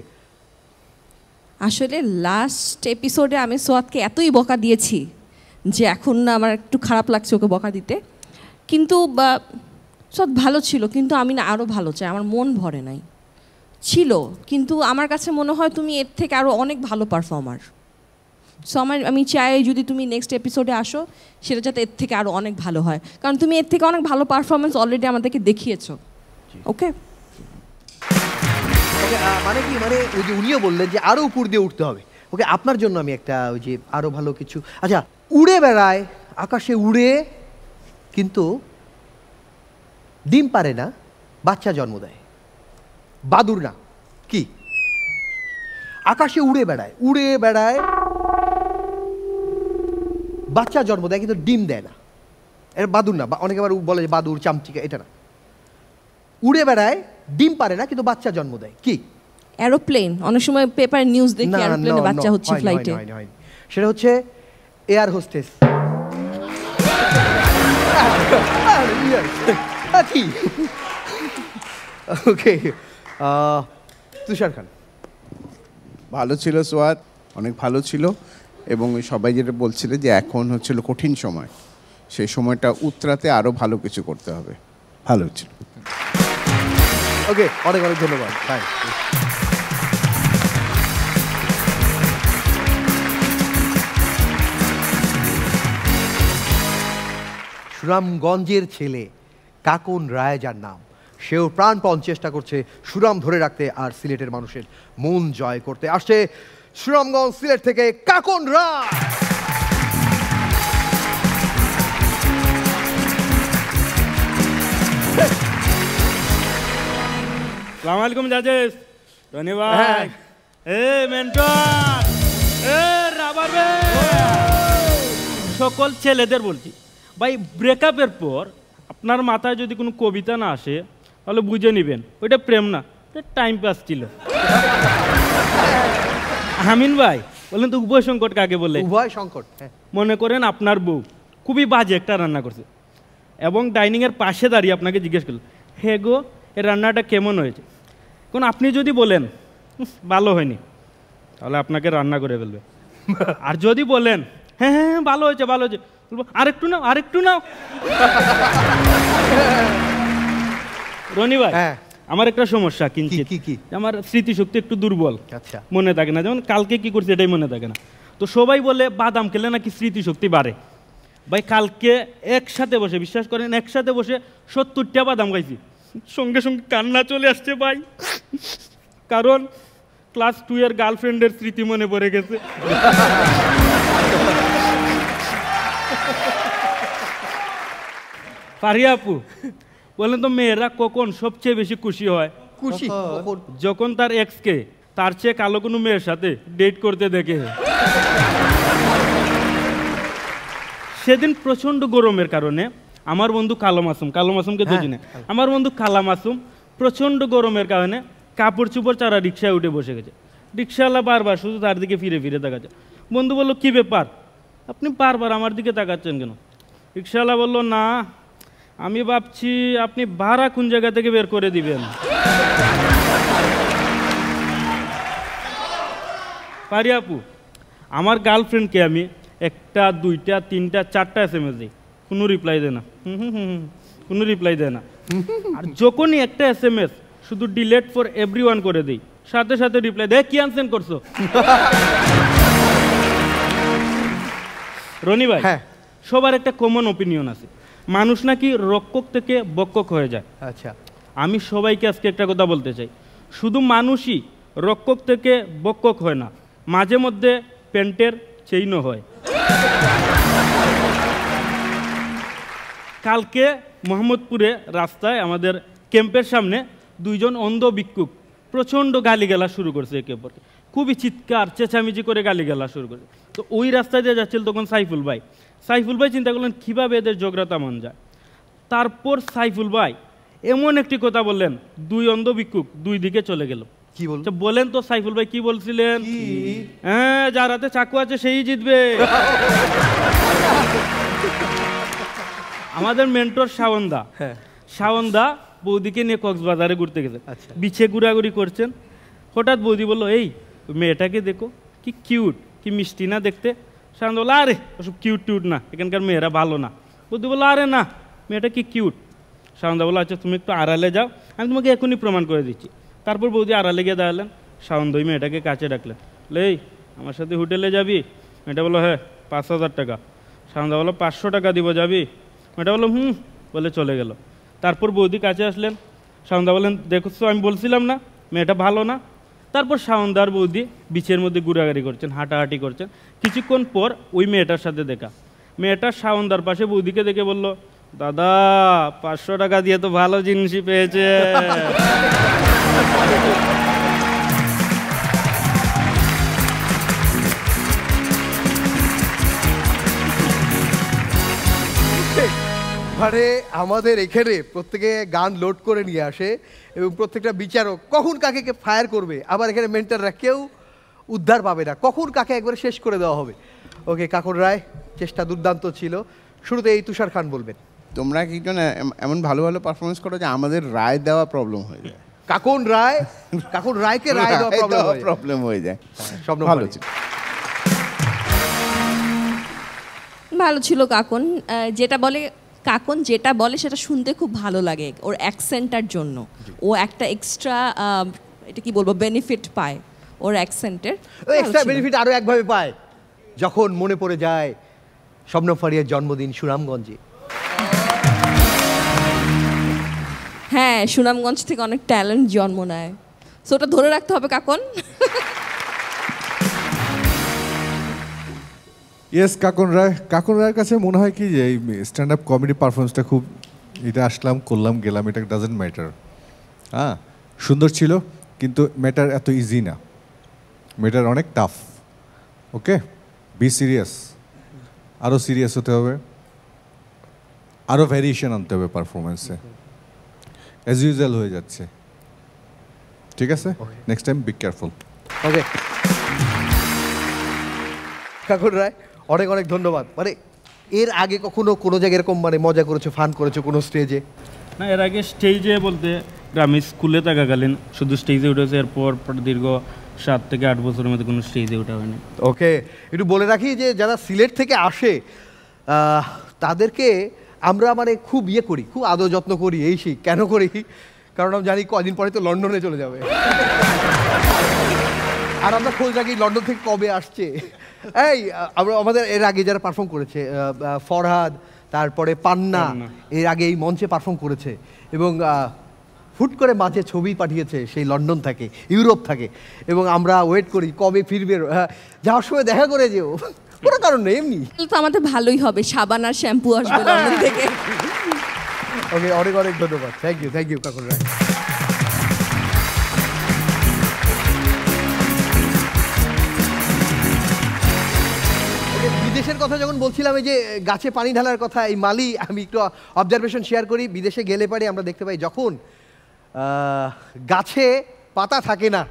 আসলে লাস্ট এপিসোডে আমি সোয়াদকে এতই বকা দিয়েছি যে এখন না আমার একটু খারাপ লাগছে ওকে বকা দিতে। কিন্তু সোয়াদ ভালো ছিল, কিন্তু আমি না আরও ভালো চাই, আমার মন ভরে নাই। ছিল, কিন্তু আমার কাছে মনে হয় তুমি এর থেকে আরও অনেক ভালো পারফর্মার। সো আমি চাই যদি তুমি নেক্সট এপিসোডে আসো, সেটা যাতে এর থেকে আরও অনেক ভালো হয়, কারণ তুমি এর থেকে অনেক ভালো পারফরমেন্স অলরেডি আমাদেরকে দেখিয়েছো। ওকে, মানে কি, মানে ওই যে উনিও বললেন যে আরো উপর দিয়ে উঠতে হবে। ওকে, আপনার জন্য আমি একটা ওই যে আরো ভালো কিছু, আচ্ছা, উড়ে বেড়ায়, আকাশে উড়ে, কিন্তু ডিম পারে না, বাচ্চা জন্ম দেয়। বাদুর না, কি? আকাশে উড়ে বেড়ায়, উড়ে বেড়ায়, বাচ্চা জন্ম দেয় কিন্তু ডিম দেয় না। এটা বাদুর না, অনেকে আবার বলে যে বাদুর, চামচিকা, এটা না। উড়ে বেড়ায়, ডিম পারে না, কিন্তু বাচ্চা জন্ম দেয়, কি? এরোপ্লেন। অনেক সময় পেপারে নিউজ দেখি এরোপ্লেনে বাচ্চা হচ্ছে ফ্লাইটে। সেটা হচ্ছে এয়ার হোস্টেস। কি? ওকে, তুষার খান। ভালো ছিল সোয়াদ, অনেক ভালো ছিল। এবং সবাই যেটা বলছিলে যে এখন হচ্ছিল কঠিন সময়, সেই সময়টা উতরাতে আরও ভালো কিছু করতে হবে। ভালো ছিল। ওকে, অনেক অনেক ধন্যবাদ। সুনামগঞ্জের ছেলে কাকন রায় যার নাম, সেও প্রাণপণ চেষ্টা করছে সুনাম ধরে রাখতে আর সিলেটের মানুষের মন জয় করতে। আসছে সুনামগঞ্জ সিলেট থেকে কাকন রায়। আসসালামু আলাইকুম জাজেস, ধন্যবাদ। মেন্টর, রাবার সকল ছেলেদের বলছি ভাই, ব্রেকআপের পর আপনার মাথায় যদি কোনো কবিতা না আসে তাহলে বুঝে নেবেন ওইটা প্রেম না, টাইম পাস ছিল। আমিন ভাই বললেন তো উভয় সংকট কাকে বলে? উভয় সংকট। মনে করেন আপনার বউ খুবই বাজে একটা রান্না করছে এবং ডাইনিংয়ের পাশে দাঁড়িয়ে আপনাকে জিজ্ঞেস করলো, হে গো এই রান্নাটা কেমন হয়েছে? কোন আপনি যদি বলেন ভালো হয়নি, তাহলে আপনাকে রান্না করে ফেলবে। আর যদি বলেন হ্যাঁ হ্যাঁ হ্যাঁ ভালো হয়েছে ভালো হয়েছে, বলবো আরেকটু নাও আরেকটু নাও। রনি ভাই, আমার একটা সমস্যা কিঞ্চিত, আমার স্মৃতিশক্তি একটু দুর্বল। আচ্ছা, মনে থাকে না, যেমন কালকে কি করছে এটাই মনে থাকে না। তো সবাই বলে বাদাম খেলে নাকি স্মৃতিশক্তি বাড়ে। ভাই কালকে একসাথে বসে, বিশ্বাস করেন একসাথে বসে 70টা বাদাম খাইছি, সঙ্গে সঙ্গে কান্না চলে আসছে ভাই, কারণ ক্লাস 2 এর গার্লফ্রেন্ডের স্মৃতি মনে পড়ে গেছে। পারিয়া আপু বলেন তো, মেয়েরা কখন সবচেয়ে বেশি খুশি হয়? খুশি যখন তার এক্সকে তার চেয়ে কালো কোনো মেয়ের সাথে ডেট করতে দেখে। সেদিন প্রচন্ড গরমের কারণে আমার বন্ধু কালো মাসুমকে তো চিনে, আমার বন্ধু কালা মাসুম প্রচন্ড গরমের কারণে কাপড় চুপড় চারা রিক্সায় উঠে বসে গেছে। রিক্সাওয়ালা বারবার শুধু তার দিকে ফিরে ফিরে তাকাচ্ছে। বন্ধু বলল, কি ব্যাপার, আপনি বারবার আমার দিকে তাকাচ্ছেন কেন? রিক্সাওয়ালা বলল, না আমি ভাবছি আপনি ভাড়া কোন জায়গা থেকে বের করে দিবেন। পারি আপু, আমার গার্লফ্রেন্ডকে আমি 1টা 2টা 3টা 4টা SMS দিই, কোনো রিপ্লাই দেয় না, কোনো রিপ্লাই দেয় না। আর যখনই একটা SMS শুধু ডিলেট ফর এভরিওয়ান করে দিই, সাথে সাথে রিপ্লাই দেয়, কি আনসেন করছো? রনি ভাই, সবার একটা কমন ওপিনিয়ন আছে, মানুষ নাকি রক্ষক থেকে বক্ষক হয়ে যায়। আচ্ছা, আমি সবাইকে আজকে একটা কথা বলতে চাই, শুধু মানুষই রক্ষক থেকে বক্ষক হয় না, মাঝে মধ্যে প্যান্টের চেইনও হয়। কালকে মোহাম্মদপুরে রাস্তায় আমাদের ক্যাম্পের সামনে দুইজন অন্ধ ভিক্ষুক প্রচণ্ড গালিগালা শুরু করছে একে অপরকে, খুবই চিৎকার চেঁচামেচি করে গালিগালা শুরু করছে। তো ওই রাস্তায় দিয়ে যাচ্ছিল তখন সাইফুল ভাই চিন্তা করলেন কীভাবে এদের ঝগড়া থামান যায়। তারপর সাইফুল ভাই এমন একটি কথা বললেন, দুই অন্ধ ভিক্ষুক দুই দিকে চলে গেল। কি বলতো? বলেন তো সাইফুল ভাই কি বলছিলেন? হ্যাঁ, যার হাতে চাকু আছে সেই জিতবে। আমাদের মেন্টর শাওনদা বৌদিকে নিয়ে কক্সবাজারে ঘুরতে গেছে, বিছে ঘোরাঘুরি করছেন। হঠাৎ বৌদি বললো, এই মেয়েটাকে দেখো কি কিউট, কি মিষ্টি না দেখতে। শাওনদা বললো, আরে ওসব কিউট টিউট না, এখানকার মেয়েরা ভালো না। বৌদি বললো, আরে না, মেয়েটা কি কিউট। শাওনদা বললো, আচ্ছা তুমি একটু আড়ালে যাও, আমি তোমাকে এখনই প্রমাণ করে দিচ্ছি। তারপর বৌদি আড়ালে গিয়ে দাঁড়ালেন, শাওনদা ওই মেয়েটাকে কাছে ডাকলেন, এই আমার সাথে হোটেলে যাবি? মেয়েটা বললো, হ্যাঁ 5,000 টাকা। শাওনদা বললো, 500 টাকা দিব, যাবি? মেয়েটা বললো, বলে চলে গেল। তারপর বৌদি কাছে আসলেন, শাওনদা বললেন, দেখছো আমি বলছিলাম না মেয়েটা ভালো না। তারপর শাওনদার বৌদি বিচের মধ্যে ঘোরাঘুরি করছেন, হাঁটাহাঁটি করছেন। কিছুক্ষণ পর ওই মেয়েটার সাথে দেখা, মেয়েটা শাওনদার পাশে বৌদিকে দেখে বলল, দাদা 500 টাকা দিয়ে তো ভালো জিনিসই পেয়েছে। মানে আমাদের এখানে প্রত্যেকে গান লোড করে নিয়ে আসে এবং প্রত্যেকটা বিচারক কখন কাকে ফায়ার করবে, আবার এখানে মেন্টররা কেউ উদ্ধার পাবে না, কখন কাকে একবারে শেষ করে দেওয়া হবে। ওকে, কাকন রায় চেষ্টা দুর্দান্ত ছিল। শুরুতে এই তুষার খান বলবেন। তোমরা একজন এমন ভালো ভালো পারফরমেন্স করো যে আমাদের রায় দেওয়া প্রবলেম হয়ে যায়। কাকন রায়কে রায় দেওয়া প্রবলেম হয়ে যায়। সব ভালো ছিল, ভালো ছিল কাকন। কাকন যেটা বলে সেটা শুনতে খুব ভালো লাগে, ওর অ্যাকসেন্টটার জন্য ও একটা এক্সট্রা এটা কি বলবো বেনিফিট পায় ওর অ্যাকসেন্টের। এক্সট্রা বেনিফিট আরো একভাবে পায়, যখন মনে পড়ে যায় শবনম ফারিয়ার জন্মদিন সুনামগঞ্জে। হ্যাঁ, সুনামগঞ্জ থেকে অনেক ট্যালেন্ট জন্ম নেয়, সো ওটা ধরে রাখতে হবে কাকন। ইয়েস, কাকন রায়ের কাছে মনে হয় কি যে এই স্ট্যান্ড আপ কমেডি পারফরমেন্সটা খুব, এটা আসলাম করলাম গেলাম, এটা ডাজেন্ট ম্যাটার। হ্যাঁ, সুন্দর ছিল, কিন্তু ম্যাটার এত ইজি না, ম্যাটার অনেক টাফ। ওকে, বি সিরিয়াস, আরও সিরিয়াস হতে হবে, আরও ভ্যারিয়েশন আনতে হবে পারফরমেন্সে। অ্যাজ ইউজুয়াল হয়ে যাচ্ছে, ঠিক আছে? Next time be careful. Okay, Kakon Roy অনেক অনেক ধন্যবাদ। মানে এর আগে কখনো কোনো জায়গায় এরকম মানে মজা করেছো, ফান করেছো কোনো স্টেজে? না, এর আগে স্টেজে বলতে আমি স্কুলে থাকাকালীন শুধু স্টেজে উঠেছে, এরপর দীর্ঘ 7 থেকে 8 বছরের মধ্যে কোনো স্টেজে ওঠা হয়নি। ওকে, একটু বলে রাখি যে যারা সিলেট থেকে আসে তাদেরকে আমরা মানে খুব করি, খুব আদর যত্ন করি। এই সেই কেন করি, কারণ আমি জানি কদিন পরে তো লন্ডনে চলে যাবে, আর আমরা খোঁজ রাখি লন্ডন থেকে কবে আসছে। এই আমরা আমাদের এর আগে যারা পারফর্ম করেছে, ফরহাদ, তারপরে পান্না এর আগে এই মঞ্চে পারফর্ম করেছে, এবং হুট করে মাঝে ছবি পাঠিয়েছে সেই লন্ডন থাকে, ইউরোপ থাকে, এবং আমরা ওয়েট করি কবে ফিরবে, যাওয়ার সময় দেখা করে যেও, কোনো কারণ নেই, এমনি। তো আমাদের ভালোই হবে, সাবান আর শ্যাম্পু আসবে লন্ডন থেকে। ওকে, অনেক অনেক ধন্যবাদ। থ্যাংক ইউ কাকন রায়। বিদেশের কথা যখন বলছিলাম, এই যে গাছে পানি ঢালার কথা, এই মালি আমি একটু অবজারভেশন শেয়ার করি। বিদেশে গেলে পারে আমরা দেখতে পাই যখন গাছে পাতা থাকে না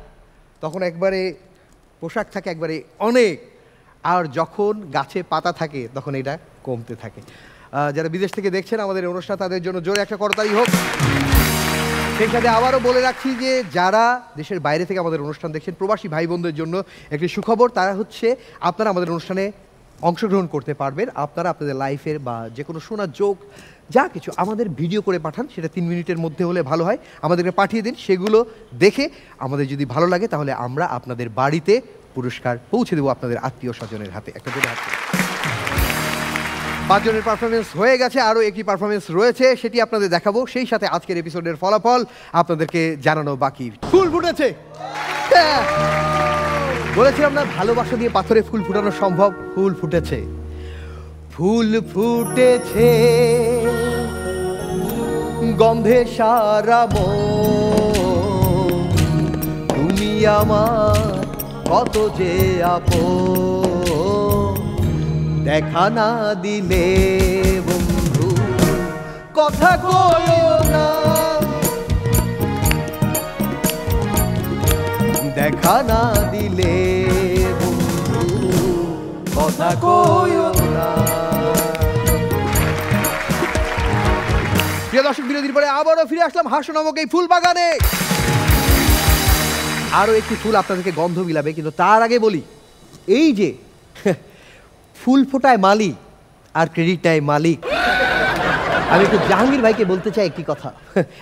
তখন একবারে পোশাক থাকে একবারে অনেক, আর যখন গাছে পাতা থাকে তখন এটা কমতে থাকে। যারা বিদেশ থেকে দেখছেন আমাদের অনুষ্ঠান, তাদের জন্য জোরে একটা করতালি হোক। সেই সাথে আবারও বলে রাখছি যে যারা দেশের বাইরে থেকে আমাদের অনুষ্ঠান দেখছেন, প্রবাসী ভাই বোনদের জন্য একটি সুখবর, তারা হচ্ছে আপনারা আমাদের অনুষ্ঠানে অংশগ্রহণ করতে পারবেন। আপনারা আপনাদের লাইফের বা যে কোনো শোনা জোক যা কিছু আমাদের ভিডিও করে পাঠান, সেটা 3 মিনিটের মধ্যে হলে ভালো হয়, আমাদেরকে পাঠিয়ে দিন। সেগুলো দেখে আমাদের যদি ভালো লাগে তাহলে আমরা আপনাদের বাড়িতে পুরস্কার পৌঁছে দেবো আপনাদের আত্মীয় স্বজনের হাতে। একটা জোরে হাত। 5 জনের পারফরমেন্স হয়ে গেছে, আরও একটি পারফরমেন্স রয়েছে, সেটি আপনাদের দেখাবো। সেই সাথে আজকের এপিসোডের ফলাফল আপনাদেরকে জানানো বাকি। ফুল ফুটেছে, বলেছিলাম না ভালোবাসা দিয়ে পাথরে ফুল ফুটানো সম্ভব। ফুল ফুটেছে, ফুল ফুটেছে গন্ধে সারা মন, তুমি আমার কত যে আপন, দেখা না দিলে বন্ধু কথা কইও না, দেখা না দিলে বন্ধু কথা কইও না। প্রিয় দর্শক, বিরতির পরে আবারও ফিরে আসলাম হাস্য নামক এই ফুল বাগানে। আরও একটি ফুল আপনাদেরকে গন্ধ বিলাবে, কিন্তু তার আগে বলি, এই যে ফুল ফোটায় মালি আর ক্রেডিট নেয় মালিক। আমি একটু জাহাঙ্গীর ভাইকে বলতে চাই একটি কথা,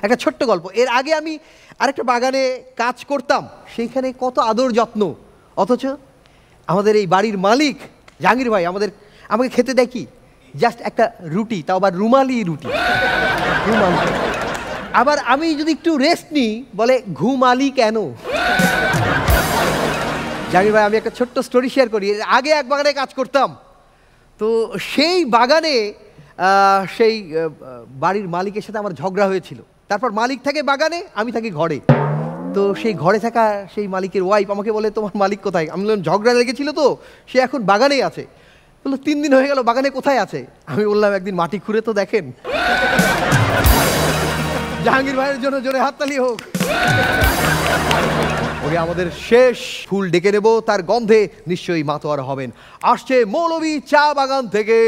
একটা ছোট্ট গল্প। এর আগে আমি আরেকটা বাগানে কাজ করতাম, সেইখানে কত আদর যত্ন, অথচ আমাদের এই বাড়ির মালিক জাহাঙ্গীর ভাই আমাকে খেতে দেয় কি, জাস্ট একটা রুটি, তাও আবার রুমালি রুটি। আবার আমি যদি একটু রেস্ট নিই বলে ঘুমালি কেন। জাহাঙ্গীর ভাই, আমি একটা ছোট্ট স্টোরি শেয়ার করি। আগে এক বাগানে কাজ করতাম, তো সেই বাগানে সেই বাড়ির মালিকের সাথে আমার ঝগড়া হয়েছিল। তারপর মালিক থাকে বাগানে, আমি থাকি ঘরে। তো সেই ঘরে থাকা সেই মালিকের ওয়াইফ আমাকে বলে, তোমার মালিক কোথায়? আমি বললাম ঝগড়া লেগেছিল তো, সে এখন বাগানেই আছে। বললো 3 দিন হয়ে গেল, বাগানে কোথায় আছে? আমি বললাম একদিন মাটি খুঁড়ে তো দেখেন। জাহাঙ্গীর ভাইয়ের জন্য জোরে হাততালি হোক। ওকে, আমাদের শেষ ফুল ডেকে নেব, তার গন্ধে নিশ্চয়ই মাতোয়ারা হবেন। আসছে মৌলভী চা বাগান থেকে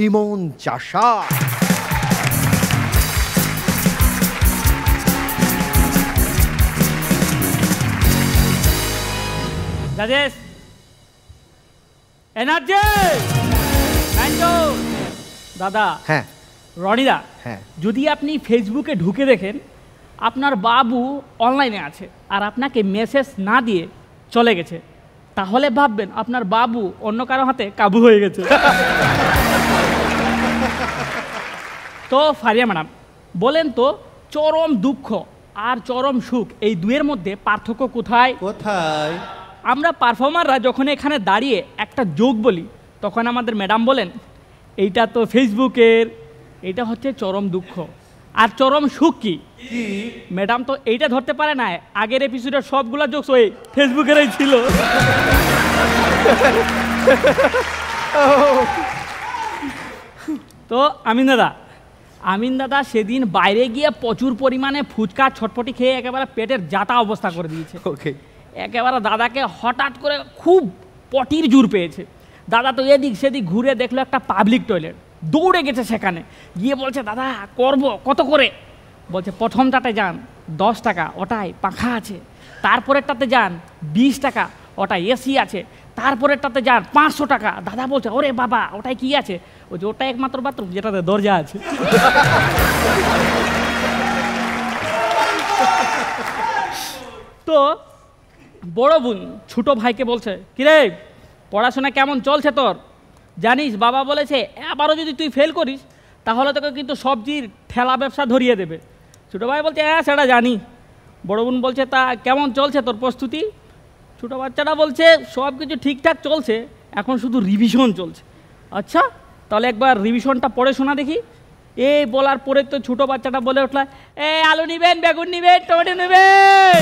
ইমন চাষা। রাজেশ, এনার্জি, দাদা, হ্যাঁ রনিদা, হ্যাঁ, যদি আপনি ফেসবুকে ঢুকে দেখেন আপনার বাবু অনলাইনে আছে আর আপনাকে মেসেজ না দিয়ে চলে গেছে, তাহলে ভাববেন আপনার বাবু অন্য কারো হাতে কাবু হয়ে গেছে। তো ফারিয়া ম্যাডাম, বলেন তো চরম দুঃখ আর চরম সুখ এই দুয়ের মধ্যে পার্থক্য কোথায়? কোথায়? আমরা পারফর্মাররা যখন এখানে দাঁড়িয়ে একটা জোক বলি, তখন আমাদের ম্যাডাম বলেন এইটা তো ফেসবুকের, এটা হচ্ছে চরম দুঃখ। আর চরম সুখ কি? ম্যাডাম তো এইটা ধরতে পারে না, আগের এপিসোডের সবগুলা জোকস ওই ফেসবুকেরই ছিল। তো আমিন দাদা সেদিন বাইরে গিয়ে প্রচুর পরিমাণে ফুচকা ছটপটি খেয়ে একেবারে পেটের যাতা অবস্থা করে দিয়েছে। ওকে, একেবারে দাদাকে হঠাৎ করে খুব পটির জোর পেয়েছে। দাদা তো এদিক সেদিক ঘুরে দেখলো একটা পাবলিক টয়লেট, দৌড়ে গেছে সেখানে, গিয়ে বলছে দাদা করব কত করে? বলছে প্রথমটাতে যান 10 টাকা, ওটাই পাখা আছে। তারপরেরটাতে যান 20 টাকা, ওটাই এসি আছে। তারপরেরটাতে যান 500 টাকা। দাদা বলছে ওরে বাবা, ওটাই কি আছে? বলছে ওটা একমাত্র বাথরুম যেটাতে দরজা আছে। তো বড় বোন ছোট ভাইকে বলছে, কিরে পড়াশোনা কেমন চলছে তোর? জানিস বাবা বলেছে আবারও যদি তুই ফেল করিস তাহলে তোকে কিন্তু সবজির ঠেলা ব্যবসা ধরিয়ে দেবে। ছোটো ভাই বলছে হ্যাঁ সেটা জানি। বড় বোন বলছে তা কেমন চলছে তোর প্রস্তুতি? ছোটো বাচ্চাটা বলছে সব কিছু ঠিকঠাক চলছে, এখন শুধু রিভিশন চলছে। আচ্ছা তাহলে একবার রিভিশনটা পড়ে শোনা দেখি। এই বলার পরে তো ছোটো বাচ্চাটা বলে উঠল, এ আলু নিবেন, বেগুন নিবেন, টমেটো নেবেন।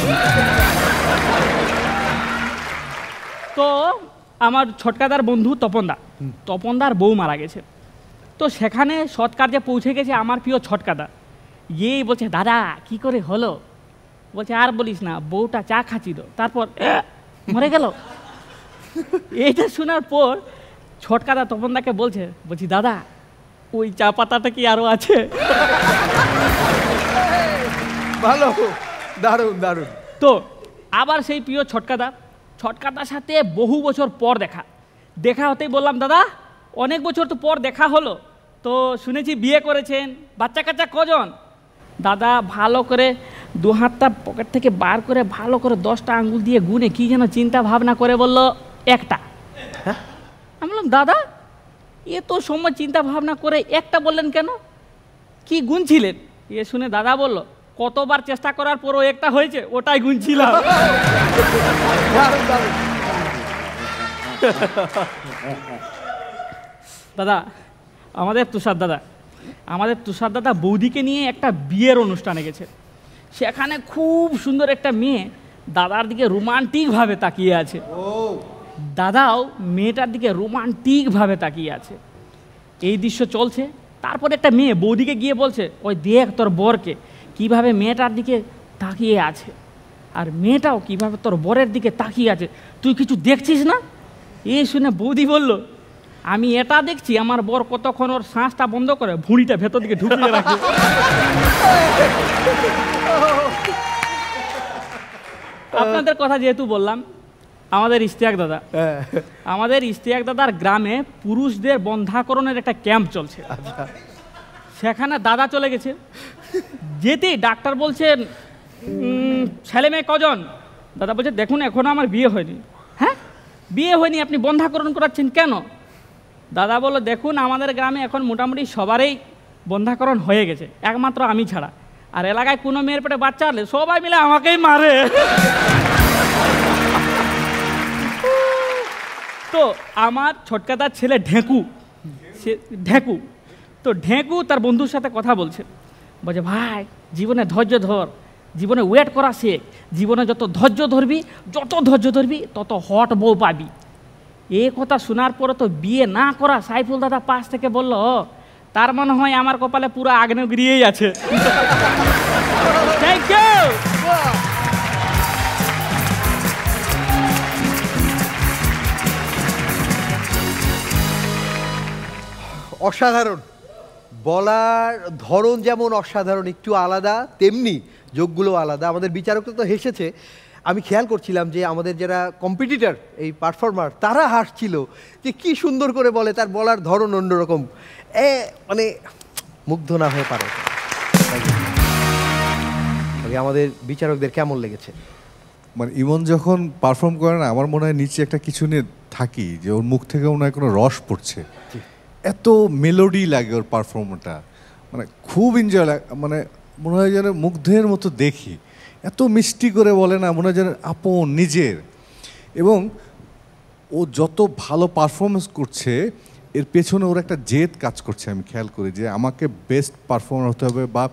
তো আমার ছটকাদার বন্ধু তপনদার বউ মারা গেছে। তো সেখানে সৎকার্যে পৌঁছে গেছে আমার প্রিয় ছটকাদা। গিয়েই বলছে দাদা কি করে হলো? বলছে আর বলিস না, বউটা চা খাচ্ছিল তারপর মরে গেল। এইটা শোনার পর ছটকাদা তপনদাকে বলছি দাদা ওই চা পাতাটা কি আরো আছে? ভালো, দারুণ দারুণ। তো আবার সেই প্রিয় ছটকাদার সাথে বহু বছর পর দেখা হতেই বললাম দাদা অনেক বছর তো পর দেখা হলো, তো শুনেছি বিয়ে করেছেন, বাচ্চা কাচ্চা কজন? দাদা ভালো করে 2 হাতটা পকেট থেকে বার করে ভালো করে 10টা আঙ্গুল দিয়ে গুনে কি যেন চিন্তা ভাবনা করে বলল একটা। আমি বললাম দাদা এত সময় চিন্তা ভাবনা করে একটা বললেন কেন, কি গুনছিলেন? এ শুনে দাদা বলল, কতবার চেষ্টা করার পরও একটা হয়েছে, ওটাই গুনছিলাম। দাদা, আমাদের তুষার দাদা বৌদিকে নিয়ে একটা বিয়ের অনুষ্ঠানে গেছে। সেখানে খুব সুন্দর একটা মেয়ে দাদার দিকে রোমান্টিকভাবে তাকিয়ে আছে, দাদাও মেয়েটার দিকে রোমান্টিকভাবে তাকিয়ে আছে। এই দৃশ্য চলছে, তারপর একটা মেয়ে বৌদিকে গিয়ে বলছে, ওই দেখ তোর বরকে কিভাবে মেয়েটার দিকে তাকিয়ে আছে, আর মেয়েটাও কিভাবে তোর বরের দিকে তাকিয়ে আছে, তুই কিছু দেখছিস না? এই শুনে বৌদি বলল, আমি এটা দেখছি আমার বর কতক্ষণ ওর শ্বাসটা বন্ধ করে ভুঁড়িটা ভেতর দিকে ঢুকিয়ে রাখে। আপনাদের কথা যেহেতু বললাম, আমাদের ইশতিয়াক দাদার গ্রামে পুরুষদের বন্ধাকরণের একটা ক্যাম্প চলছে। সেখানে দাদা চলে গেছে, যেতেই ডাক্তার বলছেন, ছেলে মেয়ে কজন? দাদা বলছে, দেখুন এখনো আমার বিয়ে হয়নি। হ্যাঁ, বিয়ে হয়নি, আপনি বন্ধাকরণ করাচ্ছেন কেন? দাদা বলল, দেখুন আমাদের গ্রামে এখন মোটামুটি সবারই বন্ধাকরণ হয়ে গেছে, একমাত্র আমি ছাড়া। আর এলাকায় কোনো মেয়ের পেটে বাচ্চা হলে সবাই মিলে আমাকেই মারে। তো আমার ছোটকাদার ছেলে ঢেকু তো ঢেকু তার বন্ধুর সাথে কথা বলছে, বলছে, ভাই জীবনে ধৈর্য ধর, জীবনে ওয়েট করা শেখ, জীবনে যত ধৈর্য ধরবি তত হট বউ পাবি। এই কথা শোনার পরে তো বিয়ে না করা সাইফুল দাদা পাশ থেকে বলল, তার মনে হয় আমার কপালে পুরো আগ্নেয়গিরিই আছে। Thank you. অসাধারণ, বলার ধরন যেমন অসাধারণ, একটু আলাদা, তেমনি যোগগুলো আলাদা। আমাদের বিচারকরা তো হেসেছে। আমি খেয়াল করছিলাম যে আমাদের যারা কম্পিটিটর, এই পারফর্মার, তারা হাসছিল যে কি সুন্দর করে বলে, তার বলার ধরন অন্যরকম, মানে মুগ্ধ না হয়ে পারে। আমাদের বিচারকদের কেমন লেগেছে? মানে ইমন যখন পারফর্ম করে না, আমার মনে হয় নিচে একটা কিছু নিয়ে থাকি, যে ওর মুখ থেকে মনে হয় কোনো রস পড়ছে, এত মেলোডি লাগে ওর পারফর্মটা, মানে খুব এনজয় লাগে, মানে মনে হয় যেন মুগ্ধের মতো দেখি, এত মিষ্টি করে বলে না, মনে হয় যেন আপন নিজের। এবং ও যত ভালো পারফরমেন্স করছে, এর পেছনে ওর একটা জেদ কাজ করছে। আমি খেয়াল করি যে আমাকে বেস্ট পারফর্মার হতে হবে বা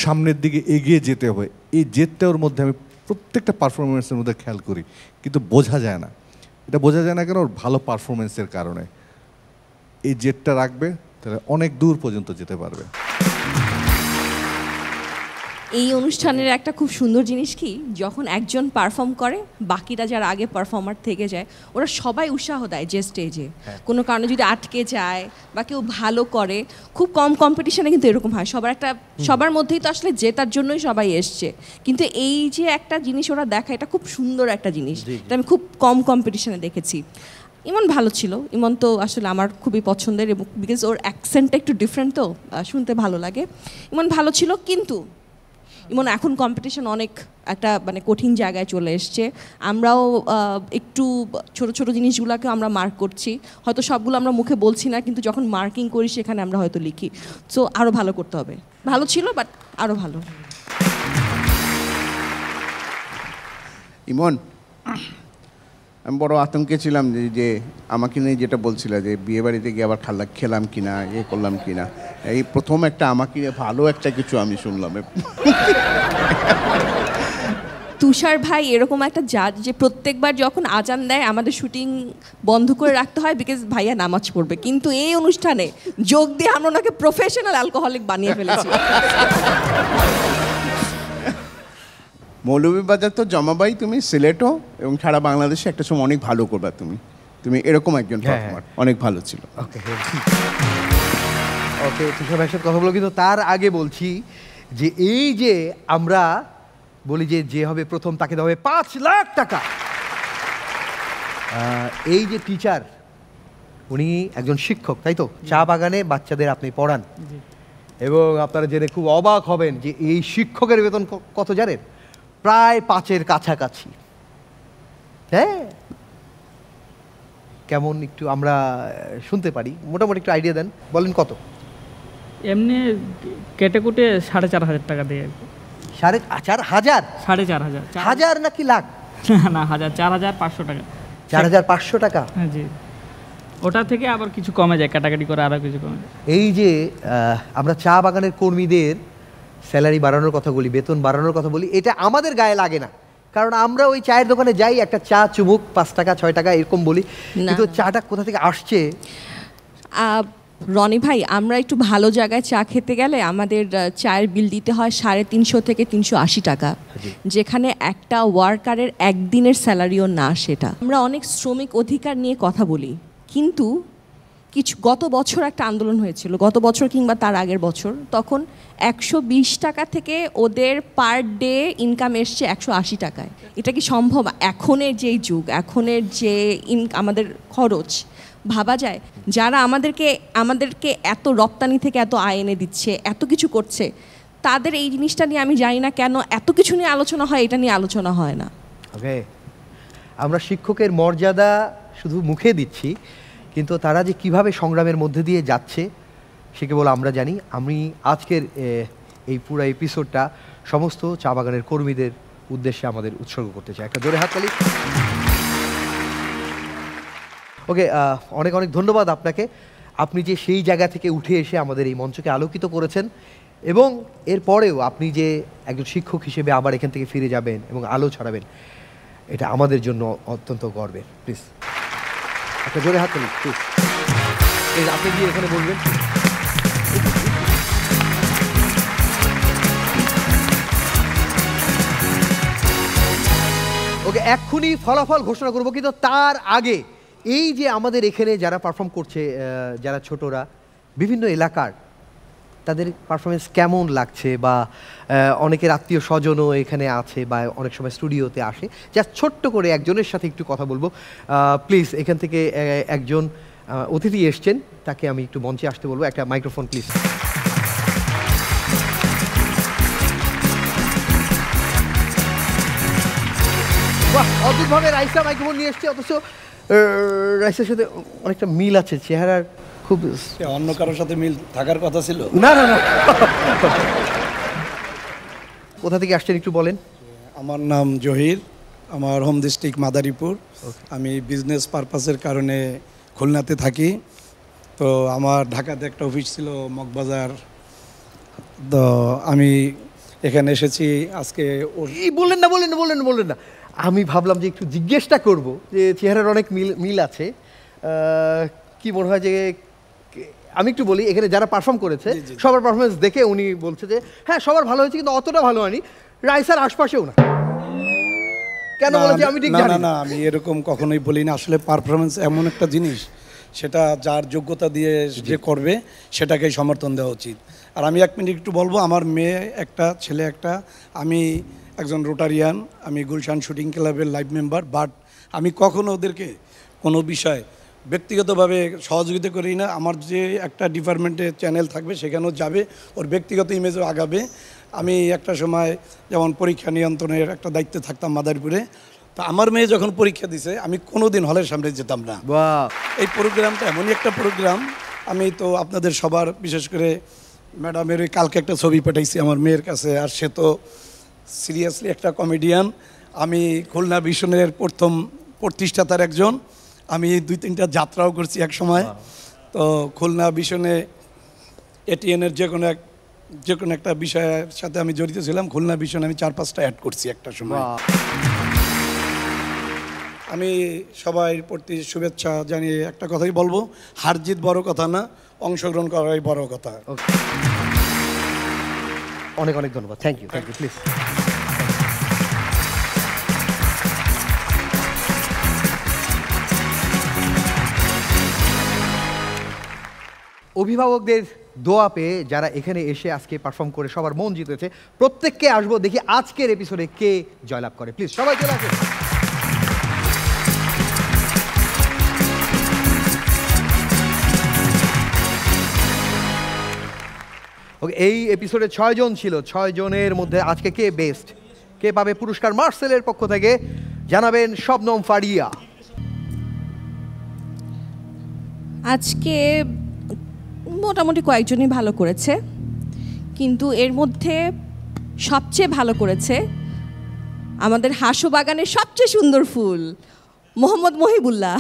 সামনের দিকে এগিয়ে যেতে হবে, এই জেদটা ওর মধ্যে আমি প্রত্যেকটা পারফরমেন্সের মধ্যে খেয়াল করি, কিন্তু বোঝা যায় না। এটা বোঝা যায় না কেন? ওর ভালো পারফরমেন্সের কারণে। এই জেদটা রাখবে, তাহলে অনেক দূর পর্যন্ত যেতে পারবে। এই অনুষ্ঠানের একটা খুব সুন্দর জিনিস কি, যখন একজন পারফর্ম করে, বাকিরা যারা আগে পারফর্মার থেকে যায়, ওরা সবাই উৎসাহ দেয় যে স্টেজে কোনো কারণে যদি আটকে যায় বা কেউ ভালো করে। খুব কম কম্পিটিশনে কিন্তু এরকম হয়, সবার মধ্যেই তো আসলে জেতার জন্যই সবাই এসছে, কিন্তু এই যে একটা জিনিস ওরা দেখায়, এটা খুব সুন্দর একটা জিনিস, এটা আমি খুব কম কম্পিটিশনে দেখেছি। ইমন ভালো ছিল, ইমন তো আসলে আমার খুবই পছন্দের, এবং বিকজ ওর অ্যাকসেন্টটা একটু ডিফারেন্ট, তো শুনতে ভালো লাগে। ইমন ভালো ছিল, কিন্তু ইমন এখন কম্পিটিশন অনেক একটা মানে কঠিন জায়গায় চলে এসছে। আমরাও একটু ছোট ছোট জিনিসগুলোকে আমরা মার্ক করছি, হয়তো সবগুলো আমরা মুখে বলছি না, কিন্তু যখন মার্কিং করি সেখানে আমরা হয়তো লিখি। সো আরও ভালো করতে হবে। ভালো ছিল, বাট আরও ভালো। ইমন, আমি বড় আতঙ্কে ছিলাম যে আমাকে নিয়ে যেটা বলছিল যে বিয়ে বাড়িতে গিয়ে আবার খেলাম কিনা, করলাম কিনা। এই প্রথম একটা আমাকে নিয়ে ভালো একটা কিছু আমি শুনলাম। তুষার ভাই এরকম একটা জাজ যে প্রত্যেকবার যখন আজান দেয় আমাদের শুটিং বন্ধ করে রাখতে হয়, বিকজ ভাইয়া নামাজ পড়বে, কিন্তু এই অনুষ্ঠানে যোগ দিয়ে আমরা ওনাকে প্রফেশনাল অ্যালকোহলিক বানিয়ে ফেলেছি। মৌলভীবাজার তো জমাবাই, তুমি সিলেটও এবং সারা বাংলাদেশে একটা সময় অনেক ভালো করবা। তুমি এরকম একজন পারফর্মার, অনেক ভালো ছিল। ওকে, তুষার ভাইয়ের সাথে কথা বলবো, কিন্তু তার আগে বলছি যে এই যে আমরা বলি যে হবে প্রথম তাকে দেওয়া হবে 5 লাখ টাকা। এই যে টিচার, উনি একজন শিক্ষক, তাই তো? চা বাগানে বাচ্চাদের আপনি পড়ান, এবং আপনারা জেনে খুব অবাক হবেন যে এই শিক্ষকের বেতন কত জানেন? প্রায় 5-এর কাছাকাছি। হ্যাঁ, কেমন একটু আমরা শুনতে পারি, মোটামুটি একটু আইডিয়া দেন, বলেন কত? এমনি কেটে কুটে 4,500 টাকা দিয়ে আর কি। 4,500? 4,500 হাজার নাকি লাখ? না 4,500 টাকা। 4,500 টাকা? হ্যাঁ জি, ওটা থেকে আবার কিছু কমে যায়, কাটাকাটি করে আরও কিছু কমে যায়। এই যে আমরা চা বাগানের কর্মীদের স্যালারি বাড়ানোর কথা বলি, বেতন বাড়ানোর কথা বলি, এটা আমাদের গায়ে লাগে না, কারণ আমরা ওই চায়ের দোকানে যাই, একটা চা চুমুক 5 টাকা 6 টাকা এরকম বলি, কিন্তু চাটা কোথা থেকে আসছে। রনি ভাই, আমরা একটু ভালো জায়গায় চা খেতে গেলে আমাদের চায়ের বিল দিতে হয় 350 থেকে 380 টাকা, যেখানে একটা ওয়ার্কারের একদিনের স্যালারিও না সেটা। আমরা অনেক শ্রমিক অধিকার নিয়ে কথা বলি, কিন্তু গত বছর একটা আন্দোলন হয়েছিল, গত বছর কিংবা তার আগের বছর, তখন 120 টাকা থেকে ওদের পার ডে ইনকাম এসছে 180 টাকায়। এটা কি সম্ভব? এখনের যেই যুগ, এখনের যে আমাদের খরচ, ভাবা যায়? যারা আমাদেরকে এত রপ্তানি থেকে এত আয় এনে দিচ্ছে, এত কিছু করছে, তাদের এই জিনিসটা নিয়ে আমি জানি না কেন এত কিছু নিয়ে আলোচনা হয়, এটা নিয়ে আলোচনা হয় না। ওকে, আমরা শিক্ষকের মর্যাদা শুধু মুখে দিচ্ছি, কিন্তু তারা যে কিভাবে সংগ্রামের মধ্যে দিয়ে যাচ্ছে সে কেবল আমরা জানি। আমি আজকের এই পুরো এপিসোডটা সমস্ত চা বাগানের কর্মীদের উদ্দেশ্যে আমাদের উৎসর্গ করতে চাই। একটা জোরে হাততালি। ওকে, অনেক অনেক ধন্যবাদ আপনাকে। আপনি যে সেই জায়গা থেকে উঠে এসে আমাদের এই মঞ্চকে আলোকিত করেছেন, এবং এরপরেও আপনি যে একজন শিক্ষক হিসেবে আবার এখান থেকে ফিরে যাবেন এবং আলো ছড়াবেন, এটা আমাদের জন্য অত্যন্ত গর্বের। প্লিজ একটা জোরে হাত তালি প্লিজ। আপনি গিয়ে এখানে বলবেন। ওকে, এক্ষুনি ফলাফল ঘোষণা করবো, কিন্তু তার আগে এই যে আমাদের এখানে যারা পারফর্ম করছে, যারা ছোটরা বিভিন্ন এলাকার, তাদের পারফরমেন্স কেমন লাগছে, বা অনেকের আত্মীয় স্বজনও এখানে আছে বা অনেক সময় স্টুডিওতে আসে, জাস্ট ছোট্ট করে একজনের সাথে একটু কথা বলবো। প্লিজ, এখান থেকে একজন অতিথি এসছেন, তাকে আমি একটু মঞ্চে আসতে বলবো। একটা মাইক্রোফোন প্লিজ। বাহ, অদ্ভুতভাবে রাইসা মাইক্রোফোন নিয়ে এসছে, অথচ রাইসের সাথে অনেকটা মিল আছে চেহারার, খুব অন্য কারোর সাথে মিল থাকার কথা ছিল। না না না। কোথা থেকে আসছেন একটু বলেন? আমার নাম জহির, আমার হোম ডিস্ট্রিক্ট মাদারীপুর। আমি বিজনেস পারপাসের কারণে খুলনাতে থাকি। তো আমার ঢাকাতে একটা অফিস ছিল মগবাজার, তো আমি এখানে এসেছি আজকে। বললেন না বললেন না বললেন না বললেন না, আমি ভাবলাম যে একটু জিজ্ঞেসটা করব, যে চেহারার অনেক মিল আছে, কি মনে হয় যে আমি একটু বলি, এখানে যারা পারফর্ম করেছে সবার পারফরমেন্স দেখে উনি বলছে যে হ্যাঁ সবার ভালো হয়েছে, কিন্তু অতটা ভালো হয়নি, রাইসার আশপাশেও না। কেন বলেছি আমি ঠিক জানি না, আমি এরকম কখনোই বলি না। আসলে পারফরমেন্স এমন একটা জিনিস, সেটা যার যোগ্যতা দিয়ে যে করবে সেটাকেই সমর্থন দেওয়া উচিত। আর আমি 1 মিনিট একটু বলবো, আমার মেয়ে একটা, ছেলে একটা। আমি একজন রোটারিয়ান, আমি গুলশান শুটিং ক্লাবের লাইভ মেম্বার, বাট আমি কখনো ওদেরকে কোনো বিষয় ব্যক্তিগতভাবে সহযোগিতা করি না। আমার যে একটা ডিপার্টমেন্টে চ্যানেল থাকবে সেখানেও যাবে, ওর ব্যক্তিগত ইমেজও আগাবে। আমি একটা সময় যেমন পরীক্ষা নিয়ন্ত্রণের একটা দায়িত্বে থাকতাম মাদারীপুরে, তো আমার মেয়ে যখন পরীক্ষা দিছে আমি কোনো দিন হলের সামনে যেতাম না। এই প্রোগ্রামটা এমনই একটা প্রোগ্রাম, আমি তো আপনাদের সবার, বিশেষ করে ম্যাডামের কালকে একটা ছবি পাঠাইছি আমার মেয়ের কাছে, আর সে তো সিরিয়াসলি একটা কমেডিয়ান। আমি খুলনা ভিশনের প্রথম প্রতিষ্ঠাতার একজন, আমি 2-3টা যাত্রাও করছি এক সময়। তো খুলনা ভিশনে এটিএনের যে কোনো একটা বিষয়ের সাথে আমি জড়িত ছিলাম। খুলনা ভিশনে আমি 4-5টা অ্যাড করছি একটা সময়। আমি সবাই প্রতি শুভেচ্ছা জানিয়ে একটা কথাই বলবো, হার জিত বড় কথা না, অংশগ্রহণ করাই বড় কথা। অনেক অনেক ধন্যবাদ। Thank you please. অভিভাবকদের দোয়া পেয়ে যারা এখানে এসে আজকে পারফর্ম করে সবার মন জিতেছে, প্রত্যেককে আসবো, দেখি আজকের এপিসোডে কে জয়লাভ করে। প্লিজ সবাই চলে আসুন। ওকে, এই এপিসোডে 6 জন ছিল। 6 জনের মধ্যে আজকে কে বেস্ট, কে পাবে পুরস্কার মার্সেলের পক্ষ থেকে, জানাবেন শবনম ফারিয়া। আজকে মোটামুটি কয়েকজনই ভালো করেছে, কিন্তু এর মধ্যে সবচেয়ে ভালো করেছে আমাদের হাসো বাগানের সবচেয়ে সুন্দর ফুল মোহাম্মদ মহিবুল্লাহ।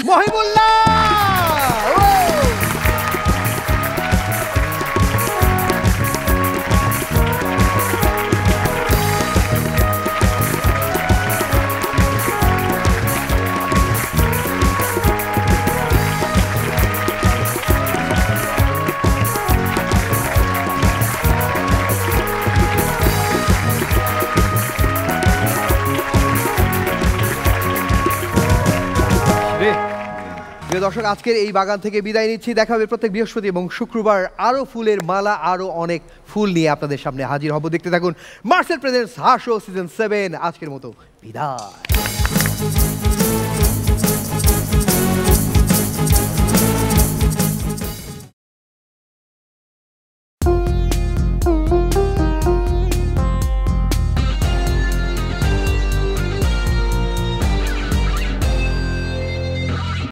প্রিয় দর্শক, আজকের এই বাগান থেকে বিদায় নিচ্ছি। দেখা হবে প্রত্যেক বৃহস্পতি এবং শুক্রবার আরও ফুলের মালা, আরও অনেক ফুল নিয়ে আপনাদের সামনে হাজির হব। দেখতে থাকুন মার্সেল প্রেজেন্টস হাসো সিজন 7। আজকের মতো বিদায়।